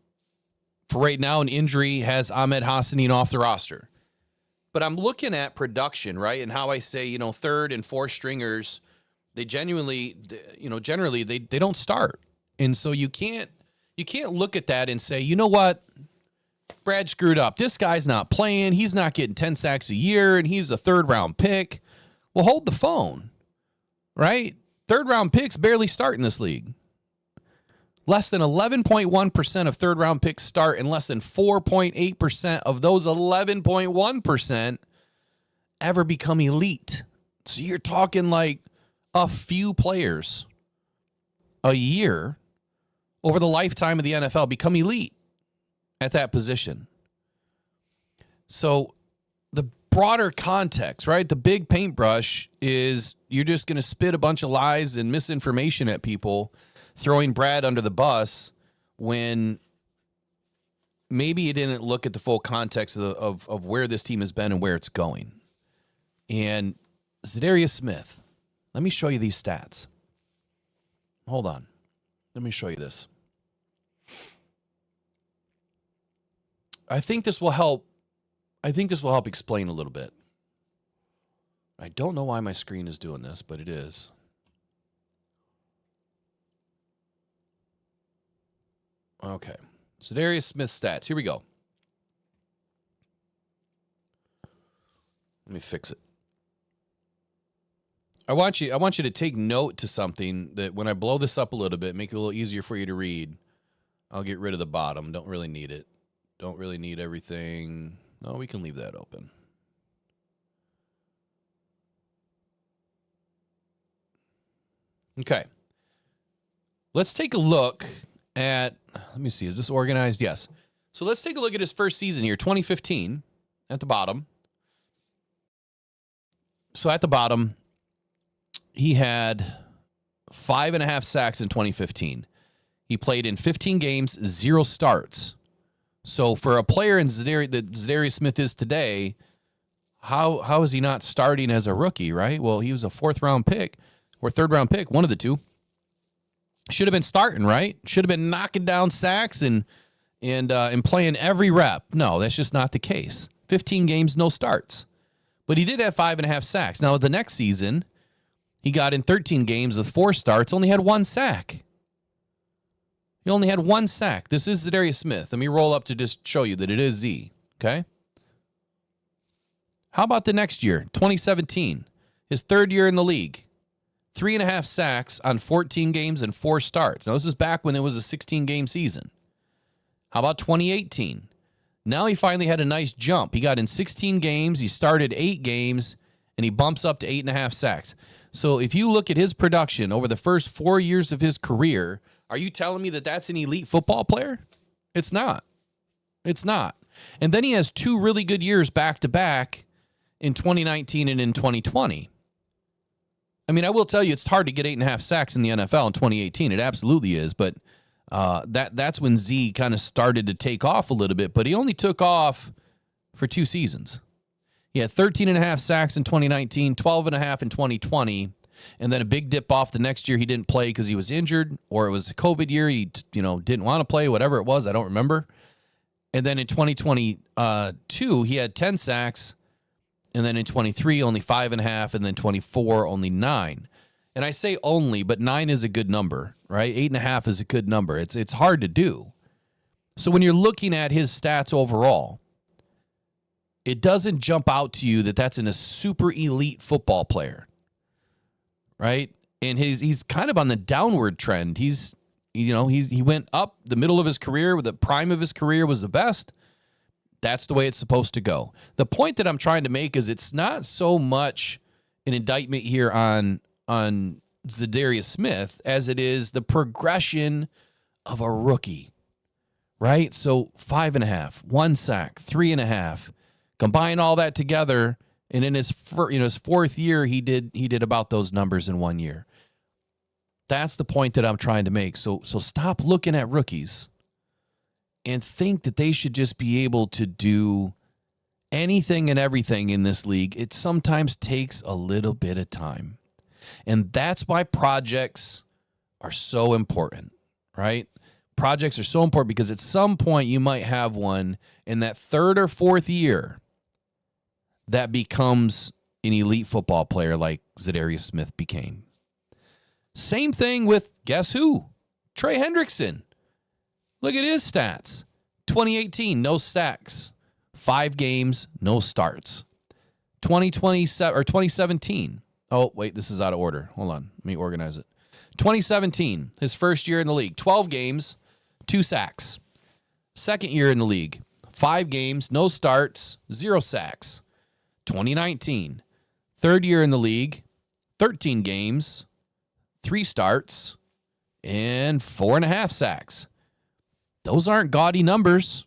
[SPEAKER 1] for right now, an injury has Ahmed Hassanin off the roster. But I'm looking at production, right? And how I say, third and fourth stringers, they generally they don't start. And so you can't look at that and say, you know what? Brad screwed up. This guy's not playing. He's not getting 10 sacks a year, and he's a third-round pick. Well, hold the phone, right? Third-round picks barely start in this league. Less than 11.1% of third-round picks start, and less than 4.8% of those 11.1% ever become elite. So you're talking like a few players a year over the lifetime of the NFL become elite at that position. So the broader context, right? The big paintbrush is you're just going to spit a bunch of lies and misinformation at people, throwing Brad under the bus when maybe you didn't look at the full context of where this team has been and where it's going. And Zadarius Smith, let me show you these stats. Hold on. Let me show you this. I think this will help. I think this will help explain a little bit. I don't know why my screen is doing this, but it is. Okay. Zadarius Smith stats. Here we go. Let me fix it. I want you to take note to something that when I blow this up a little bit, make it a little easier for you to read. I'll get rid of the bottom. Don't really need it. Don't really need everything. No, we can leave that open. Okay. Let's take a look at, let me see, is this organized? Yes. So let's take a look at his first season here, 2015, at the bottom. So at the bottom, he had 5.5 sacks in 2015. He played in 15 games, 0 starts. So for a player in that Zadarius Smith is today, how is he not starting as a rookie, right? Well, he was a 4th-round pick or 3rd-round pick, one of the two. Should have been starting, right? Should have been knocking down sacks and playing every rep. No, that's just not the case. 15 games, no starts. But he did have 5.5 sacks. Now, the next season, he got in 13 games with 4 starts, only had 1 sack. He only had 1 sack. This is Zadarius Smith. Let me roll up to just show you that it is Z, okay? How about the next year, 2017, his 3rd year in the league? 3.5 sacks on 14 games and 4 starts. Now, this is back when it was a 16-game season. How about 2018? Now he finally had a nice jump. He got in 16 games. He started 8 games, and he bumps up to 8.5 sacks. So if you look at his production over the first 4 years of his career, are you telling me that that's an elite football player? It's not. It's not. And then he has 2 really good years back-to-back in 2019 and in 2020. I mean, I will tell you, it's hard to get 8.5 sacks in the NFL in 2018. It absolutely is. But that's when Z kind of started to take off a little bit. But he only took off for 2 seasons. He had 13.5 sacks in 2019, 12.5 in 2020, and then a big dip off the next year. He didn't play because he was injured, or it was a COVID year. He didn't want to play, whatever it was. I don't remember. And then in 2022, he had 10 sacks. And then in 23, only 5.5, and then 24, only 9. And I say only, but 9 is a good number, right? 8.5 is a good number. It's hard to do. So when you're looking at his stats overall, it doesn't jump out to you that that's in a super elite football player, right? And he's kind of on the downward trend. He went up the middle of his career, the prime of his career was the best. That's the way it's supposed to go. The point that I'm trying to make is it's not so much an indictment here on Zadarius Smith as it is the progression of a rookie, right? So 5.5, 1 sack, 3.5. Combine all that together, and in his fourth year, he did about those numbers in 1 year. That's the point that I'm trying to make. So stop looking at rookies and think that they should just be able to do anything and everything in this league. It sometimes takes a little bit of time. And that's why projects are so important, right? Projects are so important because at some point you might have one in that third or fourth year that becomes an elite football player like Zadarius Smith became. Same thing with, guess who? Trey Hendrickson. Look at his stats. 2018, no sacks. 5 games, no starts. 2017. Oh, wait, this is out of order. Hold on. Let me organize it. 2017, his first year in the league. 12 games, 2 sacks. Second year in the league. 5 games, no starts, 0 sacks. 2019, third year in the league. 13 games, 3 starts, and 4.5 sacks. Those aren't gaudy numbers.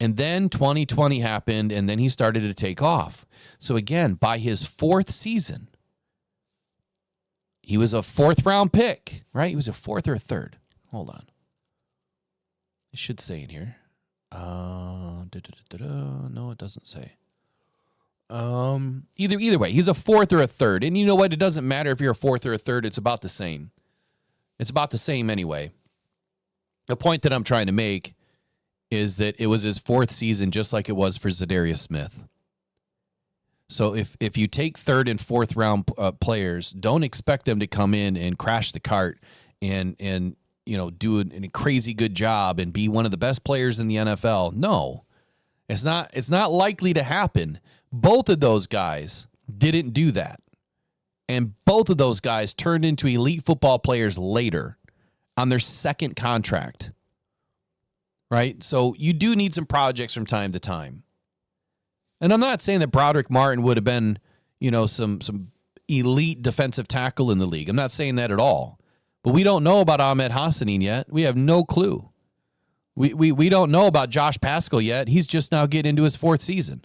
[SPEAKER 1] And then 2020 happened, and then he started to take off. So again, by his 4th season, he was a 4th-round pick, right? He was a 4th or a 3rd. Hold on. It should say in here. No, it doesn't say. Either way, he's a 4th or a 3rd. And you know what? It doesn't matter if you're a 4th or a 3rd. It's about the same. It's about the same anyway. The point that I'm trying to make is that it was his 4th season, just like it was for Zadarius Smith. So if you take 3rd and 4th round players, don't expect them to come in and crash the cart and do a crazy good job and be one of the best players in the NFL. No, it's not likely to happen. Both of those guys didn't do that. And both of those guys turned into elite football players later on their 2nd contract. Right? So you do need some projects from time to time. And I'm not saying that Broderick Martin would have been, some elite defensive tackle in the league. I'm not saying that at all. But we don't know about Ahmed Hassanin yet. We have no clue. We don't know about Josh Paschal yet. He's just now getting into his 4th season.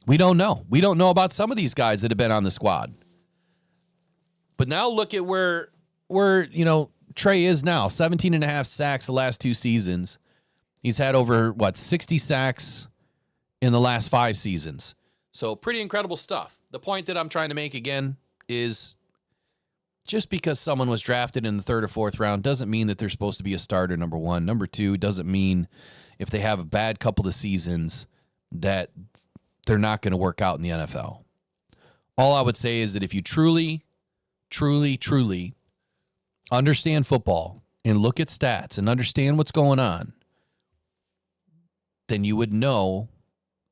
[SPEAKER 1] We don't know. We don't know about some of these guys that have been on the squad. But now look at where Trey is now. 17.5 sacks the last 2 seasons. He's had over, 60 sacks in the last 5 seasons. So pretty incredible stuff. The point that I'm trying to make again is just because someone was drafted in the 3rd or 4th round doesn't mean that they're supposed to be a starter, number one. Number two, doesn't mean if they have a bad couple of seasons that they're not going to work out in the NFL. All I would say is that if you truly, truly, truly understand football and look at stats and understand what's going on, then you would know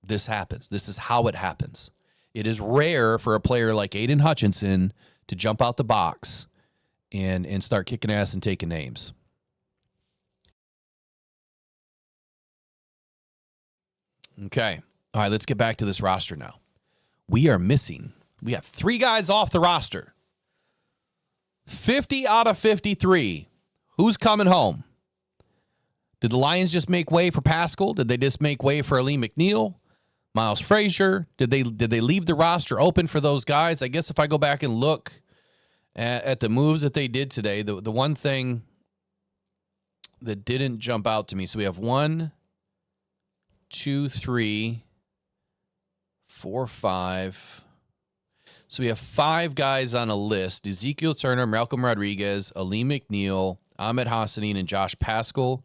[SPEAKER 1] this happens. This is how it happens. It is rare for a player like Aiden Hutchinson to jump out the box and start kicking ass and taking names. Okay. All right, let's get back to this roster now. We got 3 guys off the roster. 50 out of 53. Who's coming home? Did the Lions just make way for Paschal? Did they just make way for Ali McNeil? Miles Frazier? Did they leave the roster open for those guys? I guess if I go back and look at the moves that they did today, the one thing that didn't jump out to me, so we have 1, 2, 3, 4, 5. So we have 5 guys on a list: Ezekiel Turner, Malcolm Rodriguez, Ali McNeil, Ahmed Hassanin, and Josh Paschal,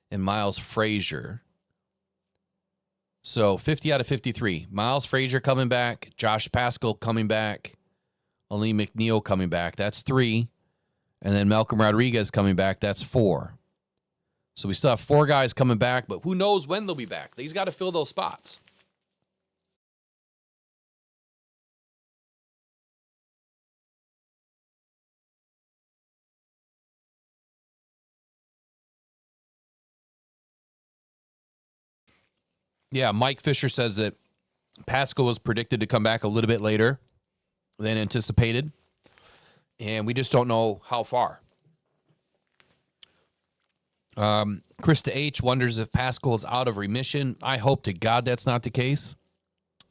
[SPEAKER 1] and Miles Frazier. So 50 out of 53. Miles Frazier coming back, Josh Paschal coming back, Ali McNeil coming back. That's 3. And then Malcolm Rodriguez coming back. That's 4. So we still have 4 guys coming back, but who knows when they'll be back. He's got to fill those spots. Yeah, Mike Fisher says that Paschal was predicted to come back a little bit later than anticipated, and we just don't know how far. Krista H. wonders if Pascal is out of remission. I hope to God that's not the case.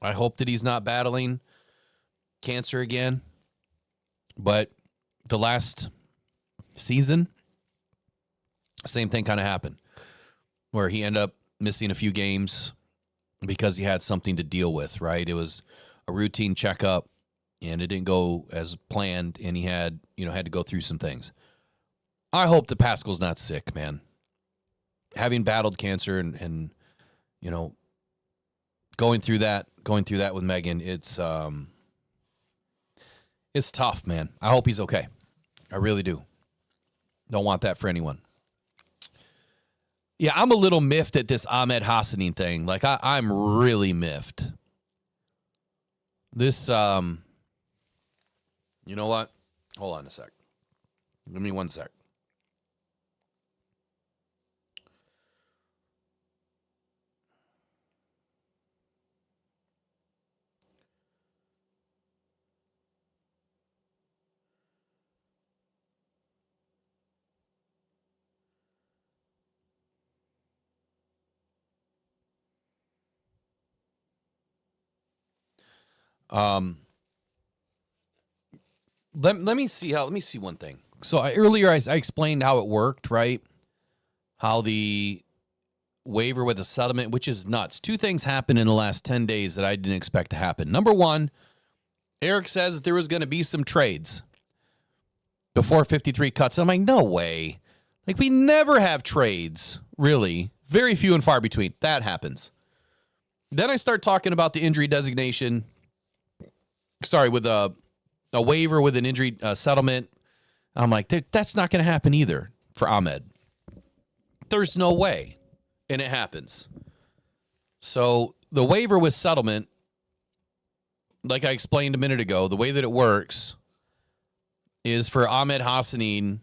[SPEAKER 1] I hope that he's not battling cancer again. But the last season, same thing kind of happened, where he ended up missing a few games because he had something to deal with, right? It was a routine checkup, and it didn't go as planned, and he had to go through some things. I hope that Pascal's not sick, man. Having battled cancer and going through that with Megan, it's tough, man. I hope he's okay. I really do. Don't want that for anyone. Yeah, I'm a little miffed at this Ahmed Hassanin thing. Like, I'm really miffed. This, you know what? Hold on a sec. Give me 1 sec. Let me see one thing. So earlier I explained how it worked, right? How the waiver with the settlement, which is nuts. Two things happened in the last 10 days that I didn't expect to happen. Number one, Eric says that there was going to be some trades before 53 cuts. I'm like, no way. Like, we never have trades, really. Very few and far between. That happens. Then I start talking about the injury designation. Sorry, with a waiver with an injury settlement. I'm like, that's not going to happen either for Ahmed. There's no way. And it happens. So the waiver with settlement, like I explained a minute ago, the way that it works is for Ahmed Hassanin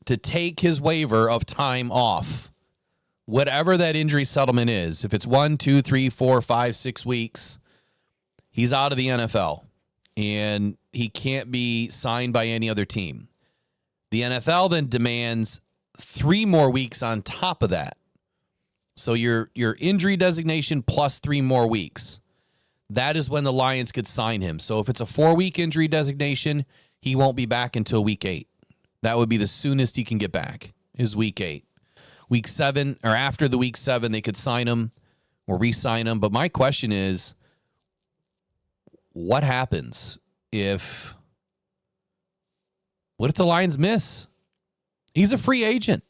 [SPEAKER 1] to take his waiver of time off, whatever that injury settlement is. If it's 1, 2, 3, 4, 5, 6 weeks, he's out of the NFL. And he can't be signed by any other team. The NFL then demands 3 more weeks on top of that. So your injury designation plus 3 more weeks. That is when the Lions could sign him. So if it's a 4-week injury designation, he won't be back until week 8. That would be the soonest he can get back, is week 8. Week 7, or after the week 7, they could sign him or re-sign him. But my question is, what happens if the Lions miss? He's a free agent.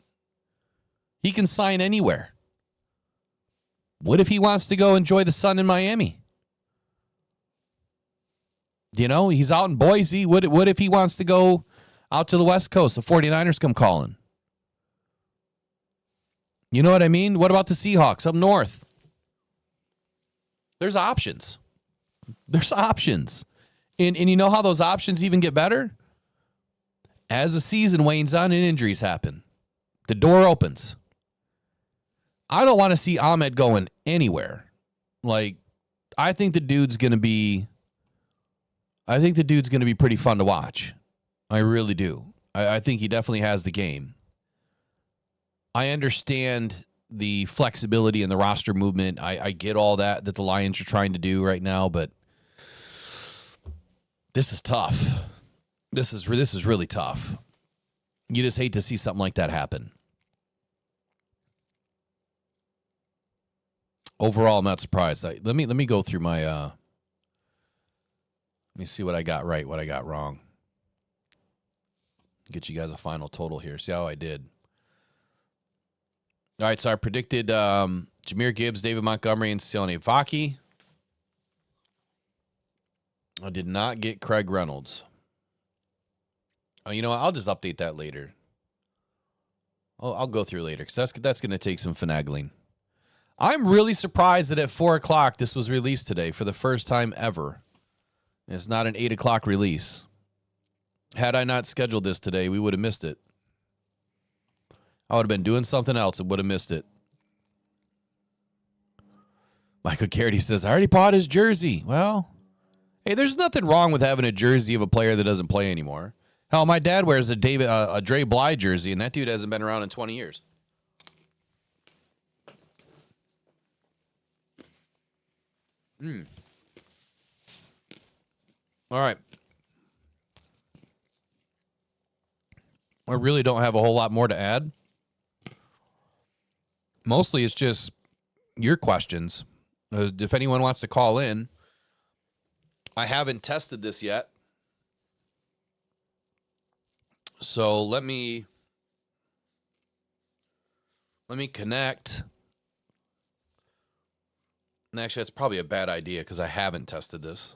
[SPEAKER 1] He can sign anywhere. What if he wants to go enjoy the sun in Miami? He's out in Boise. What if he wants to go out to the West Coast? The 49ers come calling. You know what I mean? What about the Seahawks up north? There's options. There's options. And you know how those options even get better? As the season wanes on and injuries happen, the door opens. I don't want to see Ahmed going anywhere. Like, I think the dude's going to be pretty fun to watch. I really do. I think he definitely has the game. I understand the flexibility and the roster movement. I get all that the Lions are trying to do right now, but this is tough. This is really tough. You just hate to see something like that happen. Overall, I'm not surprised. Let me go through my let me see what I got right, what I got wrong. Get you guys a final total here. See how I did. All right, so I predicted Jahmyr Gibbs, David Montgomery, and Sione Vaki. I did not get Craig Reynolds. Oh, you know what? I'll just update that later. I'll go through later because that's going to take some finagling. I'm really surprised that at 4 o'clock this was released today for the first time ever. It's not an 8 o'clock release. Had I not scheduled this today, we would have missed it. I would have been doing something else and would have missed it. Michael Carey says, I already bought his jersey. Well, hey, there's nothing wrong with having a jersey of a player that doesn't play anymore. Hell, my dad wears a Dre Bly jersey, and that dude hasn't been around in 20 years. All right. I really don't have a whole lot more to add. Mostly it's just your questions. If anyone wants to call in, I haven't tested this yet. So let me connect. Actually, that's probably a bad idea because I haven't tested this.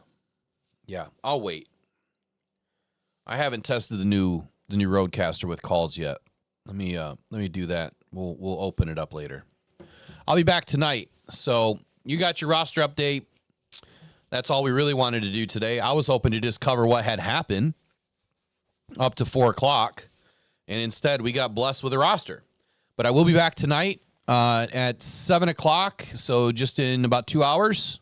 [SPEAKER 1] Yeah, I'll wait. I haven't tested the new Roadcaster with calls yet. Let me do that. We'll open it up later. I'll be back tonight. So you got your roster update. That's all we really wanted to do today. I was hoping to just cover what had happened up to 4 o'clock, and instead we got blessed with a roster. But I will be back tonight at 7 o'clock, so just in about 2 hours.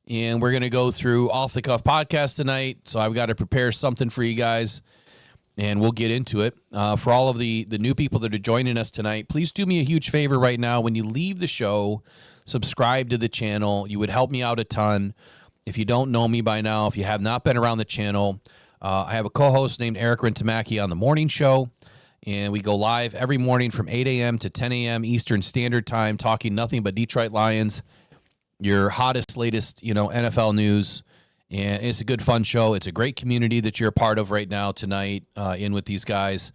[SPEAKER 1] And we're going to go through Off the Cuff podcast tonight. So I've got to prepare something for you guys, and we'll get into it. For all of the new people that are joining us tonight, please do me a huge favor right now. When you leave the show, subscribe to the channel. You would help me out a ton. If you don't know me by now, if you have not been around the channel, I have a co-host named Eric Rintamaki on the morning show, and we go live every morning from 8 a.m. to 10 a.m. Eastern Standard Time, talking nothing but Detroit Lions, your hottest, latest, NFL news, and it's a good, fun show. It's a great community that you're a part of right now tonight, in with these guys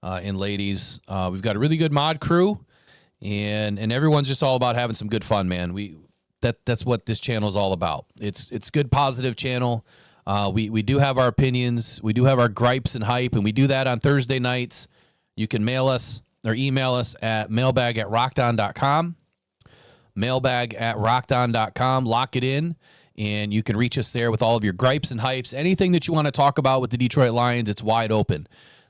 [SPEAKER 1] and ladies. We've got a really good mod crew, and everyone's just all about having some good fun, man. That's what this channel is all about. It's good, positive channel. We do have our opinions. We do have our gripes and hype, and we do that on Thursday nights. You can mail us or email us at mailbag@rockdown.com. Mailbag@rockdown.com. Lock it in, and you can reach us there with all of your gripes and hypes. Anything that you want to talk about with the Detroit Lions, it's wide open.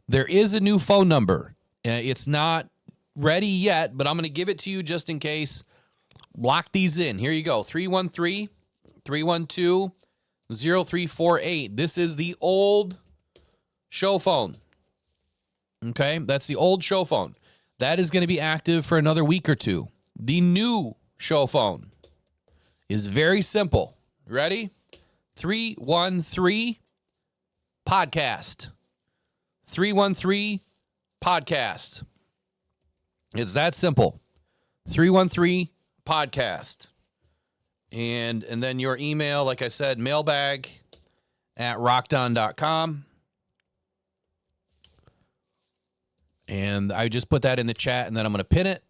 [SPEAKER 1] There is a new phone number. It's not ready yet, but I'm going to give it to you just in case. Lock these in. Here you go. 313-312-0348. This is the old show phone. Okay, that's the old show phone. That is going to be active for another week or two. The new show phone is very simple. Ready? 313-podcast. 313-podcast. It's that simple. 313-podcast. And then your email, like I said, mailbag@rockdown.com. And I just put that in the chat, and then I'm going to pin it,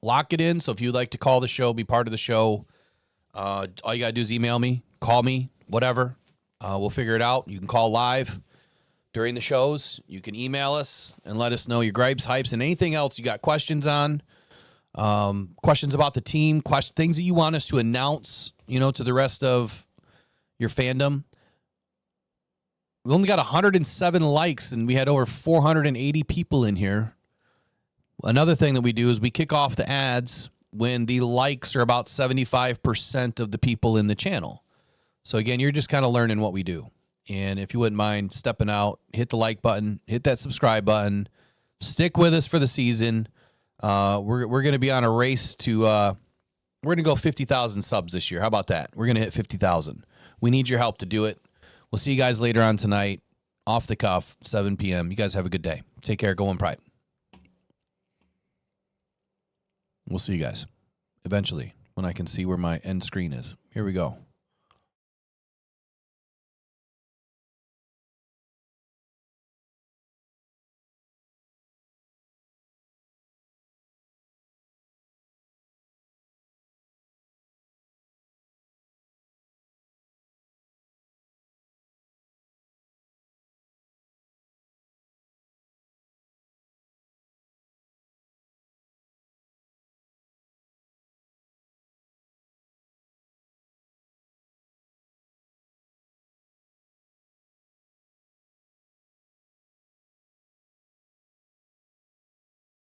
[SPEAKER 1] lock it in. So if you'd like to call the show, be part of the show, all you got to do is email me, call me, whatever. We'll figure it out. You can call live during the shows. You can email us and let us know your gripes, hypes, and anything else you got questions on. Questions about the team, things that you want us to announce, to the rest of your fandom. We only got 107 likes, and we had over 480 people in here. Another thing that we do is we kick off the ads when the likes are about 75% of the people in the channel. So again, you're just kind of learning what we do. And if you wouldn't mind stepping out, hit the like button, hit that subscribe button, stick with us for the season. We're going to be on a race to, we're going to go 50,000 subs this year. How about that? We're going to hit 50,000. We need your help to do it. We'll see you guys later on tonight. Off the Cuff, 7 p.m. You guys have a good day. Take care. Go in pride. We'll see you guys eventually when I can see where my end screen is. Here we go.